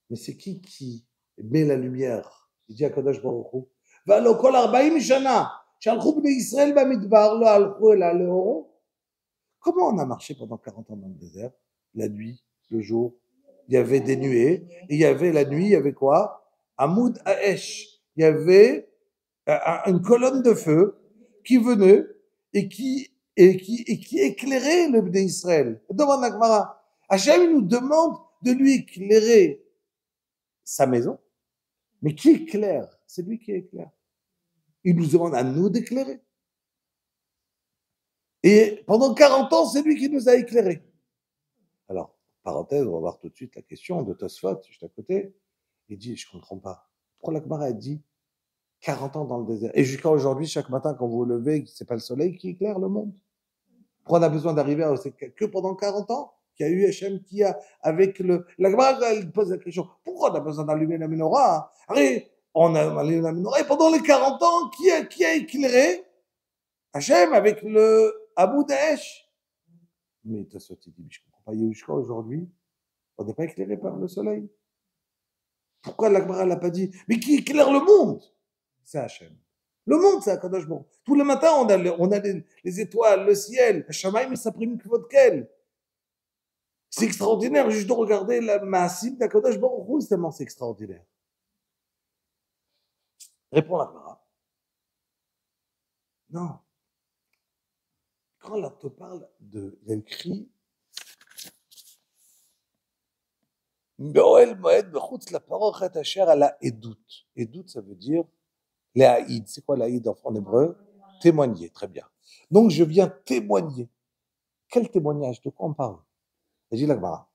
Mais c'est qui met la lumière? Il dit à Akadosh Baruch Hu. Valo kol 40 shana. Shalchou bnei Israël bamidbar lo alchou ela leoro. Comment on a marché pendant 40 ans dans le désert? La nuit, le jour. Il y avait des nuées, et il y avait la nuit, il y avait quoi? Amoud Haesh. Il y avait une colonne de feu qui venait et qui éclairait le Bnei Israël. Demande la Gemara. Hachem nous demande de lui éclairer sa maison, mais qui éclaire? C'est lui qui éclaire. Il nous demande à nous d'éclairer. Et pendant 40 ans, c'est lui qui nous a éclairés. Alors, parenthèse, on va voir tout de suite la question de Tosfot, juste à côté. Il dit, je ne comprends pas. Pourquoi la Gemara a dit 40 ans dans le désert? Et jusqu'à aujourd'hui, chaque matin, quand vous vous levez, c'est pas le soleil qui éclaire le monde. Pourquoi on a besoin d'arriver à que pendant 40 ans qu'il y a eu Hachem qui a, avec le... La Gemara, elle pose la question, pourquoi on a besoin d'allumer la menorah? Allez, on a allé la menorah. Et pendant les 40 ans, qui a éclairé Hachem avec le Abu Daesh? Mais t'as sauté, dit, je comprends pas, Yehushua, aujourd'hui, on n'est pas éclairé par le soleil. Pourquoi l'Agmara l'a pas dit? Mais qui éclaire le monde? C'est Hachem. Le monde, c'est Akadosh Baruch. Tous les matins, on a les étoiles, le ciel. Shamaim et Saprim Kvodkel. C'est extraordinaire, juste de regarder la Maasim d'Akadosh Baruch Hu, tellement c'est extraordinaire. Répond l'Agmara. Non. Quand là te parle de, il y a écrit Be'oel Moed Bechutz la parochet asher ala edut. Edut, ça veut dire l'haïd. C'est quoi l'haïd en hébreu? Témoigner, très bien. Donc je viens témoigner. Quel témoignage? De quoi on parle? Il dit l'Agmara.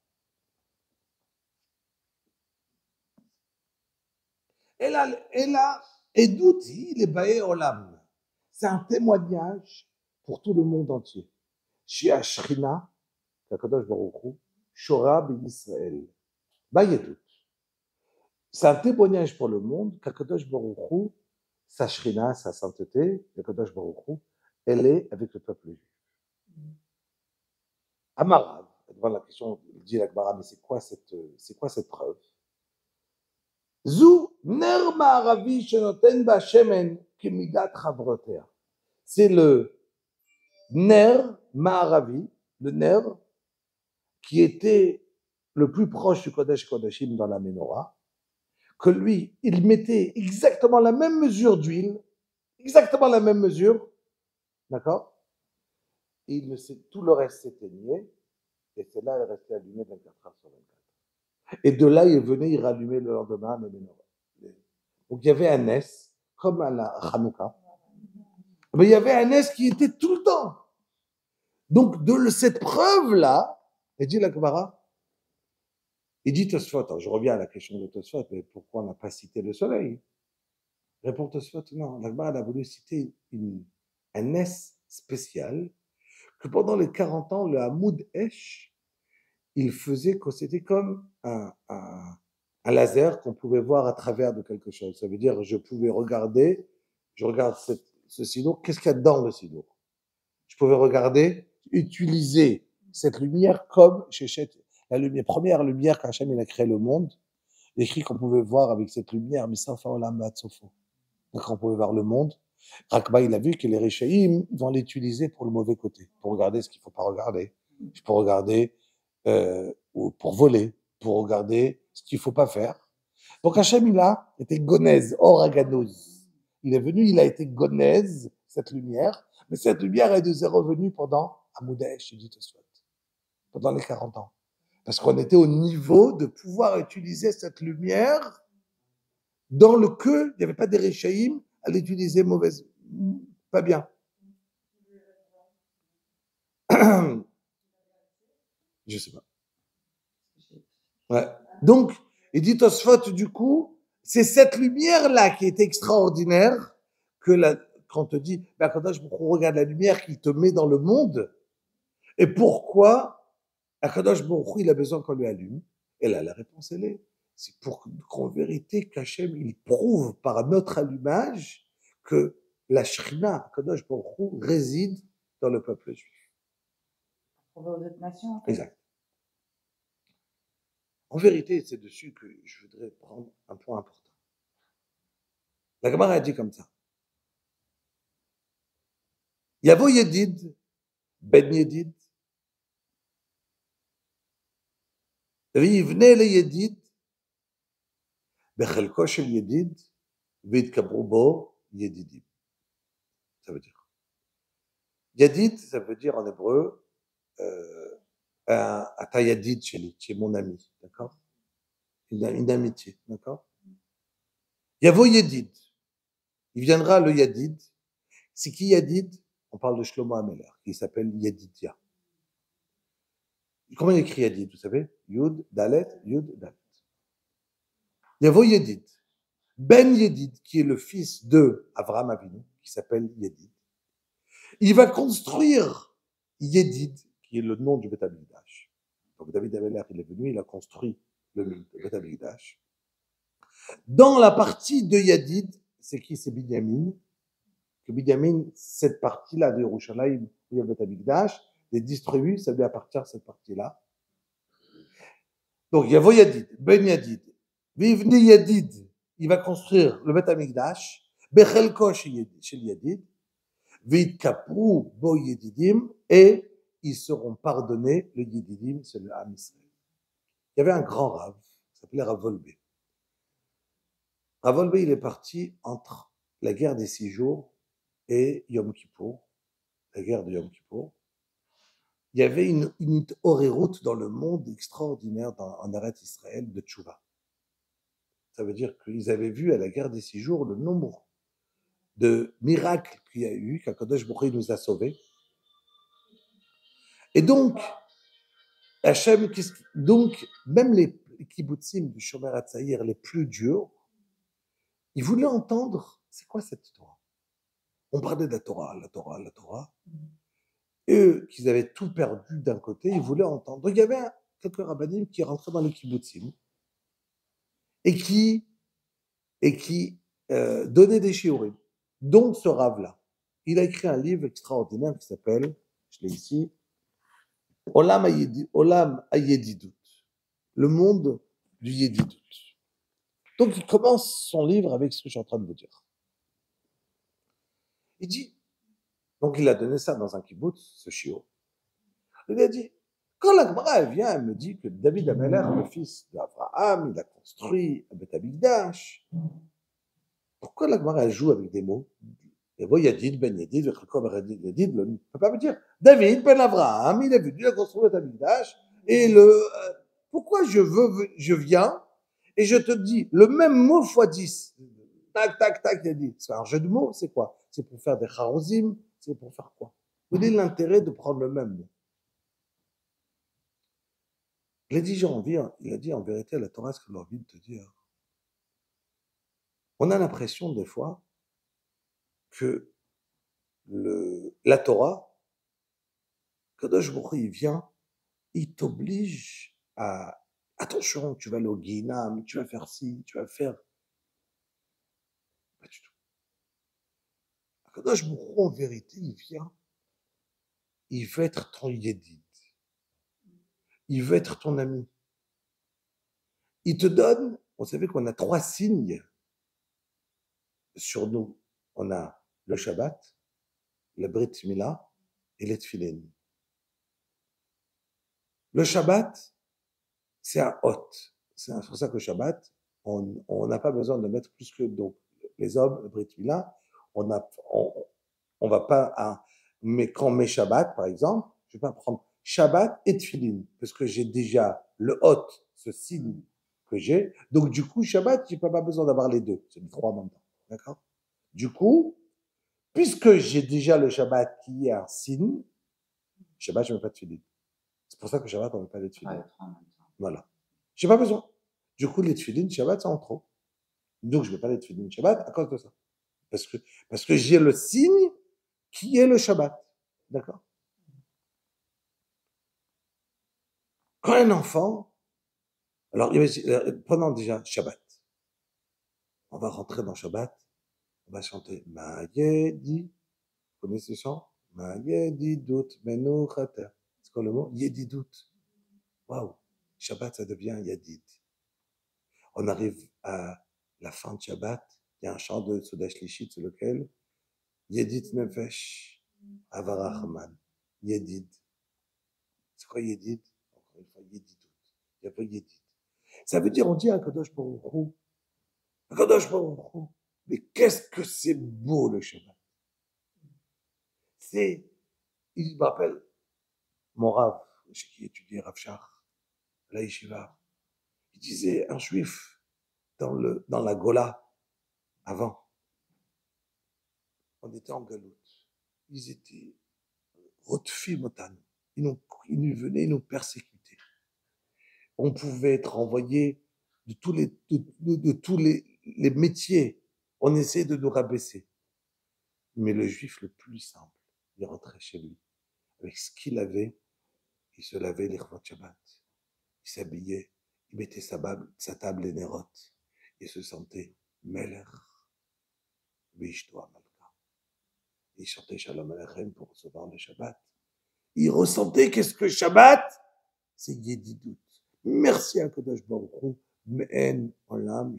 Et là, edut, il est baé olam. C'est un témoignage pour tout le monde entier. Shia Shrina, Kadosh Baruch Hu, Shora Israël. Bayedut. C'est un témoignage pour le monde qu'Akadosh Baruch Hu, sa Shrina, sa sainteté, Akadosh Baruch Hu, elle est avec le peuple juif. Amarav, devant la question, il dit l'Agmara, mais c'est quoi cette preuve? Zou ner ma'aravi shenoten ba shemen kemidat chavrotea. C'est le ner ma'aravi, le ner qui était le plus proche du Kodesh Kodeshim dans la Menorah, que lui, il mettait exactement la même mesure d'huile, exactement la même mesure, d'accord? Et tout le reste s'éteignait, et celle-là, elle restait allumée 24 heures sur 24. Et de là, il venait, il rallumait le lendemain la Menorah. Donc il y avait un Nes, comme à la Hanouka, mais il y avait un Nes qui était tout le temps. Donc de cette preuve-là, il dit la Gemara, il dit Tosfot, je reviens à la question de Tosfot, mais pourquoi on n'a pas cité le soleil? Répond Tosfot, non, la Gemara a voulu citer un Nes spécial, que pendant les 40 ans, le Hamoud Esh, il faisait que c'était comme un laser qu'on pouvait voir à travers de quelque chose. Ça veut dire, je pouvais regarder, je regarde ce sidour, qu'est-ce qu'il y a dans le sidour? Je pouvais regarder, utiliser cette lumière comme la première lumière qu'Hachem il a créé le monde. Il écrit qu'on pouvait voir avec cette lumière, mais sans faire olam batsofo. Donc on pouvait voir le monde. Rakba, il a vu que les Réchaïm vont l'utiliser pour le mauvais côté, pour regarder ce qu'il ne faut pas regarder. Je peux regarder pour voler, pour regarder ce qu'il ne faut pas faire. Donc Hachem, il a été gonèse, oraganouz. Il est venu, il a été gonèse, cette lumière, mais cette lumière, elle nous est revenue pendant Amoudaesh, dit Tosfot, pendant les 40 ans. Parce qu'on était au niveau de pouvoir utiliser cette lumière dans le que, il n'y avait pas des Réchaïm à l'utiliser mauvaise, pas bien. Je sais pas. Ouais. Donc, il dit Tosfot, du coup, c'est cette lumière-là qui est extraordinaire que quand on te dit, ben, quand je regarde la lumière qui te met dans le monde, et pourquoi Akadosh Baruch Hu, il a besoin qu'on lui allume? Et là, la réponse, elle est, c'est pour qu'en vérité, qu'Hachem, il prouve par notre allumage que la Shrina, Akadosh Baruch Hu, réside dans le peuple juif. Prouver aux autres nations. Exact. En vérité, c'est dessus que je voudrais prendre un point important. La Gemara a dit comme ça. Yavo Yedid, Ben Yedid, ויבנה לידיד בחלקו של ידיד ויתקברו בו ידידים. Ça veut dire. Yadid, ça veut dire en hébreu ta yadid chéli, tu es mon ami, d'accord? Une amitié, d'accord? Yavo Yedid. Il viendra le Yadid. C'est qui Yadid? On parle de Shlomo Ameler, qui s'appelle Yedidia. Comment il écrit Yadid, vous savez? Yud, Dalet, Yud, Dalet. Yavo Yedid. Ben Yedid, qui est le fils de Avraham Avinu, qui s'appelle Yedid. Il va construire Yedid, qui est le nom du Beth Amikdash. Donc David Ameler, il est venu, il a construit le Beth Amikdash. Dans la partie de Yadid, c'est qui? C'est Binyamin. Que Binyamin, cette partie-là de Yerushalayim, où il y a le Beth Amikdash, les 10 tribus, ça lui appartient, cette partie-là. Donc, il y a Yadid, Ben Yadid. Vivni Yadid, il va construire le Beth Amikdash, Bechelko chez Yadid, Vitkaprou Bo Yedidim, et ils seront pardonnés. Le Yedidim, c'est le Ham Israël. Il y avait un grand Rav, qui s'appelait Rav Wolbe. Rav Wolbe, il est parti entre la guerre des 6 jours et Yom Kippour, la guerre de Yom Kippour. Il y avait une route dans le monde extraordinaire en Eretz Israël de Tchouva. Ça veut dire qu'ils avaient vu à la guerre des 6 jours le nombre de miracles qu'il y a eu, qu'Akadosh Baruch Hu nous a sauvés. Et donc, Hachem, donc même les kibbutzim du Shomer HaTzaïr les plus durs, ils voulaient entendre, c'est quoi cette Torah? On parlait de la Torah, la Torah, la Torah. Eux, qu'ils avaient tout perdu d'un côté, ils voulaient entendre. Donc il y avait quelques rabbinim qui rentraient dans les kibbutzim et qui donnaient des shiurim. Donc ce Rav-là, il a écrit un livre extraordinaire qui s'appelle, je l'ai ici, Olam HaYedidut, le monde du Yedidut. Donc il commence son livre avec ce que je suis en train de vous dire. Il dit, donc il a donné ça dans un kibbutz, ce shiur. Il a dit, quand la Gemara vient, elle me dit que David Amelech, le fils d'Abraham, il a construit un Beth Amikdash. Pourquoi la Gemara joue avec des mots? Et vous, Yadid, Ben Yadid, Yadid, ne peut pas me dire, David, Ben Abraham, il est venu, il a construit le Beth Amikdash, et pourquoi je viens, et je te dis, le même mot fois 10, tac, tac, tac, Yadid. C'est un jeu de mots, c'est quoi? C'est pour faire des charozim, c'est pour faire quoi? Quel est l'intérêt de prendre le même mot? Il a dit, en vérité, la Torah, ce qu'elle a envie de te dire. On a l'impression, des fois, que la Torah, Kadosh Baruch Hu, il vient, il t'oblige à, attention, tu vas aller au Guinam, tu vas faire ci, tu vas faire. Pas du tout. Kadosh Baruch Hu, en vérité, il vient, il veut être ton yédid. Il veut être ton ami. Il te donne, vous savez qu'on a 3 signes sur nous. On a le Shabbat, le Brit Mila et les Tfilin. Le Shabbat, c'est un hôte. C'est pour ça que le Shabbat, on n'a pas besoin de mettre plus que donc les hommes, le Brit Mila, on va pas, mais quand on met Shabbat, par exemple, je vais pas prendre Shabbat et Tfilin, parce que j'ai déjà le hôte, ce signe que j'ai. Donc, du coup, Shabbat, j'ai pas besoin d'avoir les deux. C'est les 3 en même temps. D'accord? Du coup, puisque j'ai déjà le Shabbat qui est un signe, Shabbat, je ne mets pas de Tfilin. C'est pour ça que Shabbat, on ne met pas les Tfilin. Voilà. J'ai pas besoin. Du coup, les Tfilin, Shabbat, c'est en trop. Donc, je ne mets pas les Tfilin Shabbat à cause de ça. Parce que j'ai le signe qui est le Shabbat. D'accord? Quand un enfant, alors, prenons déjà Shabbat. On va rentrer dans Shabbat. On va chanter Ma'yedi. Vous connaissez ce chant? Ma'yedidut menuchata. C'est quoi le mot? Yedidut. Waouh. Shabbat, ça devient Yadid. On arrive à la fin de Shabbat. Il y a un chant de Sudash Lishit sur lequel Yedid Nefesh Avarachman. Yedid. C'est quoi Yedid? Encore une fois, Yedidut. Il n'y a pas Yedid. Ça veut dire, on dit à Kadosh Baruch Hu, Kadosh Baruch Hu, mais qu'est-ce que c'est beau le Shabbat. Il m'appelle mon Rav, qui étudiait Rav Shach, la Yeshiva. Il disait, un juif dans la Gola, avant, on était en galoute. Ils étaient Rotfimotan. Ils nous venaient, ils nous persécutaient. On pouvait être envoyé de tous les métiers. On essayait de nous rabaisser. Mais le juif le plus simple, il rentrait chez lui. Avec ce qu'il avait, il se lavait les Chvat Shabbat. Il s'habillait, il mettait sa table et nérote. il se sentait Melech, Vishto Amalka. Il chantait Shalom Aleichem pour recevoir le Shabbat. Il ressentait qu'est-ce que Shabbat? C'est Yedidut. Merci à Kodesh Baruch Hu, Me'en Olam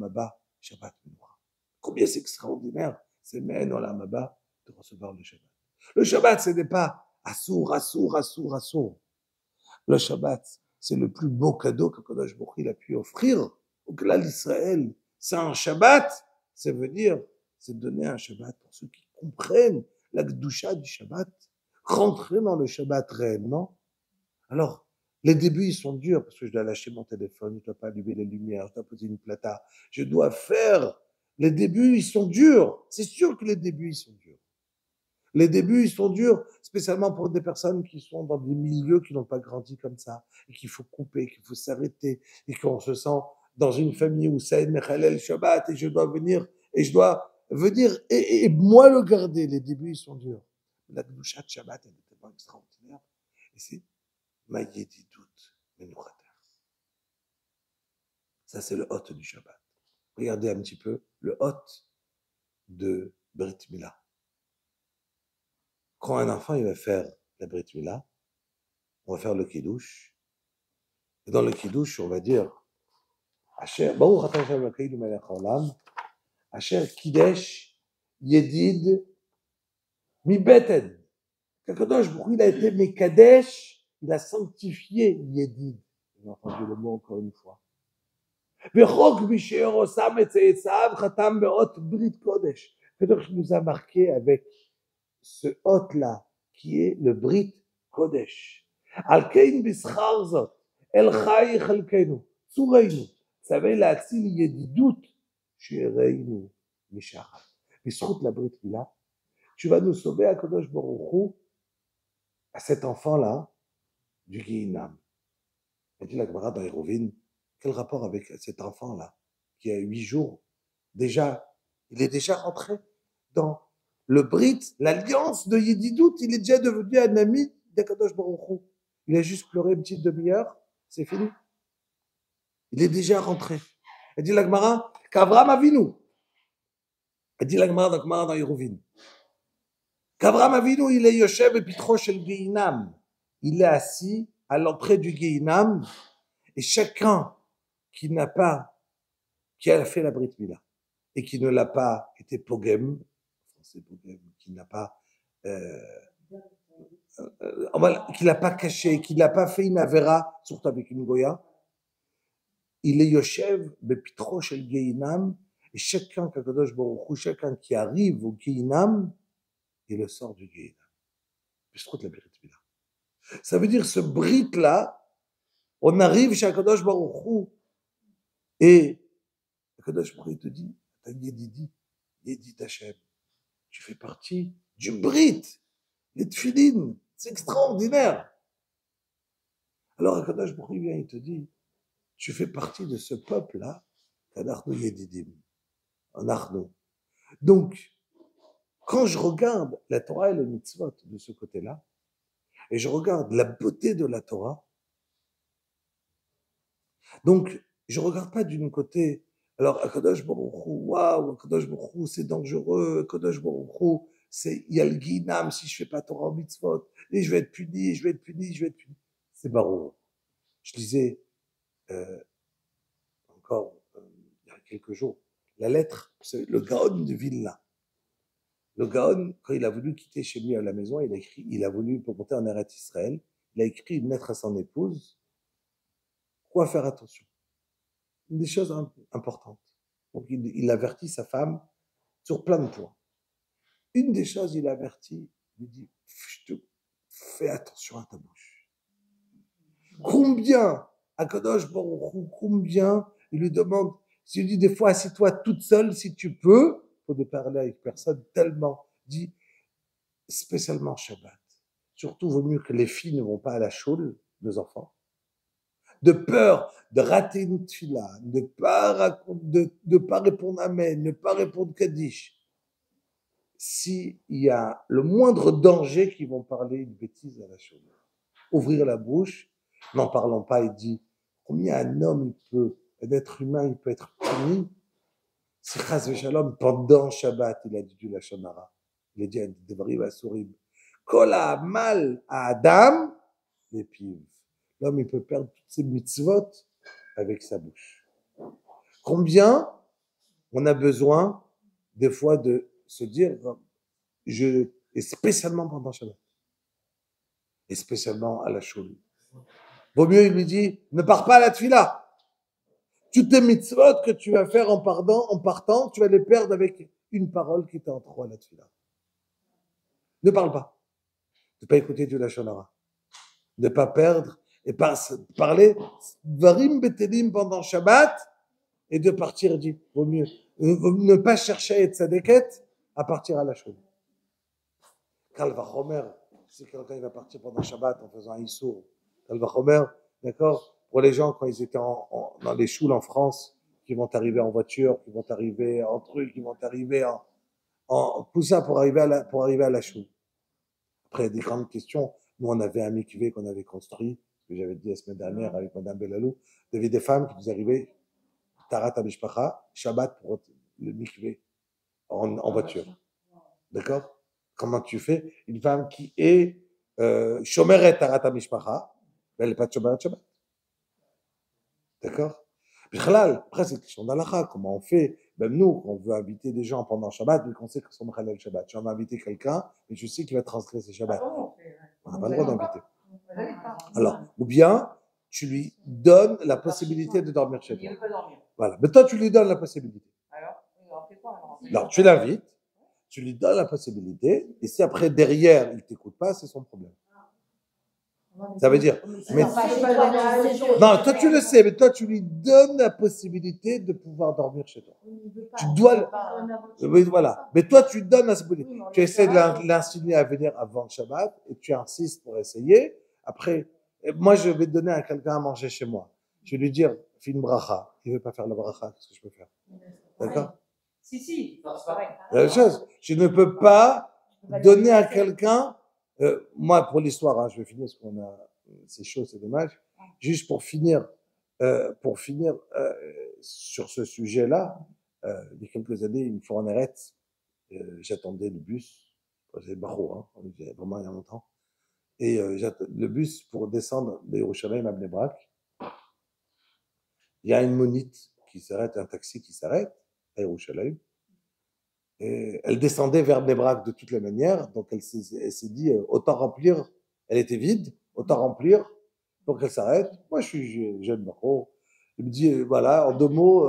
Haba, Shabbat Menorah. Combien c'est extraordinaire, c'est Me'en Olam Haba de recevoir le Shabbat. Le Shabbat, ce n'est pas Assour. Le Shabbat, c'est le plus beau cadeau que Kodesh Baruch Hu a pu offrir au clan d'Israël. C'est un Shabbat, ça veut dire, c'est donner un Shabbat pour ceux qui comprennent la Gdusha du Shabbat, rentrer dans le Shabbat réellement. Alors, les débuts, ils sont durs, parce que je dois lâcher mon téléphone, je ne dois pas allumer les lumières, je dois poser une plata, je dois faire. Les débuts, ils sont durs. C'est sûr que les débuts, ils sont durs. Les débuts, ils sont durs, spécialement pour des personnes qui sont dans des milieux qui n'ont pas grandi comme ça, et qu'il faut couper, qu'il faut s'arrêter, et qu'on se sent dans une famille où c'est Mechalel Shabbat, et je dois venir et moi le garder. Les débuts, ils sont durs. La Gdusha de Shabbat, elle était pas extraordinaire. Et c'est Mayedidut Menuchater. Ça, c'est le hôte du Shabbat. Regardez un petit peu le hôte de Brit Mila. Quand un enfant, il va faire la Brit Mila, on va faire le Kiddush. Et dans le Kiddush, on va dire Asher, Baruch Atah Hashem Elokeinu melech haolam, Asher Kidesh Yedid Mi Beten. Qu'Akadosh Baruch Hu, il a été Mekadesh, il a sanctifié Yedid. J'ai entendu le mot encore une fois. Vechok Misher Osam et Tzeitzav Chatam Be'ot Brit Kodesh. Kadosh nous a marqué avec ce hôte-là, qui est le Brit Kodesh. Al-Kein Bischar Zot, El Chai Chalkeinu, Tzureinu, Tzavei La'atzil Yedidut, She'ereinu Mishachat. B'zchut la Brit Mila, tu vas nous sauver à Kadosh Baruch Hu, à cet enfant-là, du Guéhinam. Et dit la Gemara dans Hérovine, quel rapport avec cet enfant-là, qui a 8 jours, déjà, il est déjà rentré dans le Brit, l'alliance de Yedidut, il est déjà devenu un ami d'Akadosh Baruch Hu. Il a juste pleuré une petite demi-heure, c'est fini. Il est déjà rentré. Elle dit la Gemara, qu'Avraham Avinu. Elle dit la Gemara dans Hérovine. Qu'Avraham Avinu, il est Yoshev et Pitro shel Gehinam. Il est assis à l'entrée du Gehinam, et chacun qui a fait la Brit Mila, et qui ne l'a pas été pogem, français pogem, qui n'a pas, qui l'a pas caché, qui n'a pas fait une avera, surtout avec une goya, il est Yoshev bepitro shel Gehinam, et chacun chacun qui arrive au Gehinam, il le sort du Gehinam. Je trouve la Brit Mila. Ça veut dire ce Brit là, on arrive chez Akadosh Baruch Hu, et Akadosh Baruch Hu te dit, t'as Yedid Hashem, tu fais partie du Brit, les Tfilin, c'est extraordinaire. Alors Akadosh Baruch Hu vient, il te dit, tu fais partie de ce peuple-là, Kadarno Yedidim, en Arno. Donc, quand je regarde la Torah et les mitzvot de ce côté-là, et je regarde la beauté de la Torah, donc, je ne regarde pas d'une côté, alors, Akadosh Baruch Hu, waouh, Akadosh Baruch Hu, c'est dangereux, Akadosh Baruch Hu, il y a le Guinam, si je ne fais pas Torah mitzvot, et je vais être puni. C'est Baruch. Je lisais, encore, il y a quelques jours, la lettre, c'est le Gaon de Vilna. Le Gaon, quand il a voulu quitter chez lui à la maison, il a voulu, pour monter en Eretz Israël, il a écrit une lettre à son épouse. Quoi faire attention? Des choses importantes. Donc, il avertit sa femme sur plein de points. Une des choses, il avertit, il dit, fais attention à ta bouche. Combien, Akadosh Baruch Hu, combien, il lui demande, il lui dit des fois, assis-toi toute seule si tu peux, pour ne parler avec personne, tellement, dit, spécialement Shabbat. Surtout, vaut mieux que les filles ne vont pas à la choule, les enfants. De peur de rater une tfila, de pas répondre Amen, ne pas répondre Kaddish. S'il y a le moindre danger qu'ils vont parler une bêtise à la chose, ouvrir la bouche, n'en parlons pas et dit combien un homme il peut un être humain, il peut être puni si Chas Shalom, pendant Shabbat, il a dit du Lachon Hara. Il a dit un Devarim Asurim. Kol ha'amal ha'adam lepiv. L'homme, il peut perdre toutes ses mitzvot avec sa bouche. Combien on a besoin, des fois, de se dire, et spécialement pendant Shabbat, et spécialement à la choule. Vaut mieux, il lui dit, ne pars pas à la tefila. Toutes tes mitzvot que tu vas faire en partant, tu vas les perdre avec une parole qui t'est en trop à la tefila. Ne parle pas. Ne pas écouter du Lachon Hara. Ne pas perdre et parler Dvarim Betelim pendant Shabbat et de partir, dit, vaut mieux. Ne pas chercher à être sadeket, à partir à la choule. Kal vachomer, si quelqu'un va partir pendant Shabbat en faisant un issour, Kal vachomer, d'accord? Pour les gens, quand ils étaient dans les choules en France, qui vont arriver en voiture, qui vont arriver en truc, qui vont arriver tout ça pour arriver à la choule. Après, il y a des grandes questions. Nous, on avait un mikvé qu'on avait construit, ce que j'avais dit la semaine dernière avec Madame Belalou. Il y avait des femmes qui nous arrivaient, Tarat Amishpacha, Shabbat pour le mikvé, en voiture. D'accord? Comment tu fais? Une femme qui est Shomeret Tarat Amishpacha, elle n'est pas de Shabbat. D'accord? Après, c'est une question d'Alakha. Comment on fait? Même nous, quand on veut inviter des gens pendant Shabbat, mais qu'on sait qu'ils sont Mechalel Shabbat. Je vais inviter quelqu'un, et je sais qu'il va transgresser Shabbat. On n'a pas le droit d'inviter. Alors, ou bien, tu lui donnes la possibilité de dormir chez toi. Voilà. Mais toi, tu lui donnes la possibilité. Alors, tu l'invites, tu lui donnes la possibilité, et si après, derrière, il ne t'écoute pas, c'est son problème. Ça veut dire, mais non, toi tu le sais, mais toi tu lui donnes la possibilité de pouvoir dormir chez toi. Tu dois, oui, voilà. Mais toi tu donnes la possibilité. Tu essaies de l'insinuer à venir avant le Shabbat et tu insistes pour essayer. Après, moi je vais donner à quelqu'un à manger chez moi. Je vais lui dire, fais une bracha. Il veut pas faire la bracha, qu'est-ce que je peux faire? D'accord? Si, c'est pareil. La même chose. Je ne peux pas donner à quelqu'un. Moi, pour l'histoire, hein, je vais finir parce qu'on a, c'est chaud, c'est dommage. Juste pour finir sur ce sujet-là, il y a quelques années, une fois en Eretz, j'attendais le bus, j'avais Barreau, hein, vraiment il y a longtemps, et le bus pour descendre de Yerushalayim à Bnei Brak, il y a une monite qui s'arrête, un taxi qui s'arrête à Yerushalayim. Et elle descendait vers Bnei Brak de toutes les manières, donc elle s'est dit autant remplir, elle était vide, autant remplir pour qu'elle s'arrête. Moi je suis jeune Marco, il me dit voilà, en 2 mots,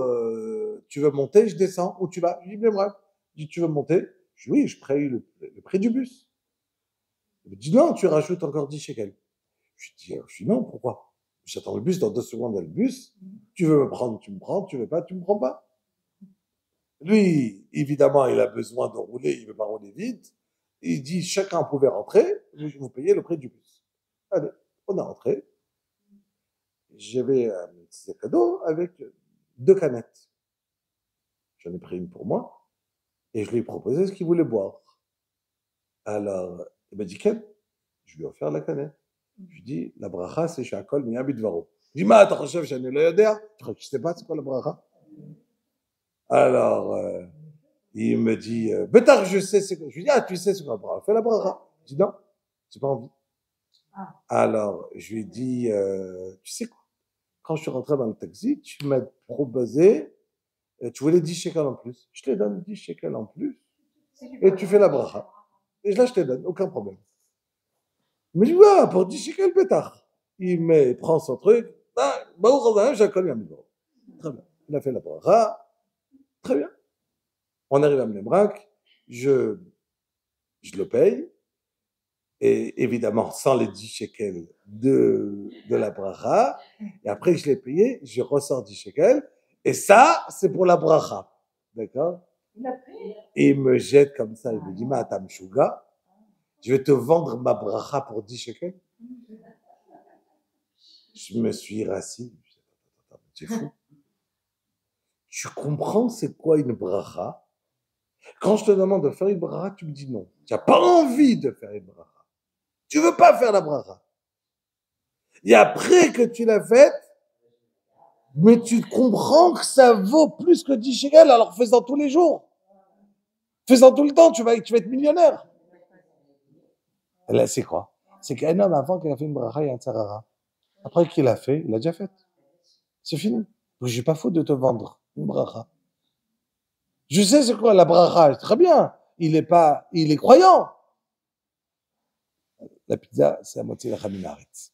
tu veux monter, je descends, où tu vas? Je dis Bnei Brak. Il dit tu veux monter? Je dis oui, je paye le prix du bus. Il me dit non, tu rajoutes encore 10 shekels. Je dis non, pourquoi? J'attends le bus, dans 2 secondes il y a le bus, tu veux me prendre, tu me prends, tu veux pas, tu me prends pas. Lui, évidemment, il a besoin de rouler, il ne veut pas rouler vite. Il dit, chacun pouvait rentrer, je vais vous payer le prix du bus. Allez, on est rentré. J'avais un petit sac à dos avec 2 canettes. J'en ai pris une pour moi, et je lui ai proposé ce qu'il voulait boire. Alors, il m'a dit, Ken, je lui ai offert la canette. Je lui ai dit, la bracha, c'est chez Akol, Miyabit Varo. Je lui ai dit, mais attends, je n'ai le yodéa. Tu crois que je ne sais pas c'est quoi la bracha? Alors, il me dit, Bétar, je sais ce que. Je lui dis, tu sais ce qu'on va fais la bracha. Je dis, non, j'ai pas envie. Alors, je lui ai dit, tu sais quoi? Quand je suis rentré dans le taxi, tu m'as proposé, tu voulais 10 shekels en plus. Je te donne 10 shekels en plus, et tu fais la bracha. Et là, je te donne, aucun problème. Il me dit, ouais, pour 10 shekels, Bétar. Il prend son truc, j'ai connu un million. Très bien. Il a fait la bracha. Très bien. On arrive à Bnei Brak, je le paye, et évidemment sans les 10 shekels de la bracha, et après je l'ai payé, je ressors 10 shekels, et ça, c'est pour la bracha. D'accord? Et il me jette comme ça, il me dit, ma tam shuga, je vais te vendre ma bracha pour 10 shekels. Je me suis rassis, c'est fou. Tu comprends c'est quoi une bracha? Quand je te demande de faire une bracha, tu me dis non. Tu n'as pas envie de faire une bracha. Tu veux pas faire la bracha. Et après que tu l'as faite, Mais tu comprends que ça vaut plus que 10 shekels, alors fais-en tous les jours. Fais-en tout le temps, tu vas être millionnaire. Et là, c'est quoi? C'est qu'un homme, avant qu'il a fait une bracha, il y a un tsarara. Après qu'il l'a fait, il l'a déjà fait. C'est fini. Je suis pas fou de te vendre une bracha. Je sais c'est quoi la bracha, très bien. Il est croyant. La pizza, c'est à moitié la chaminaretz.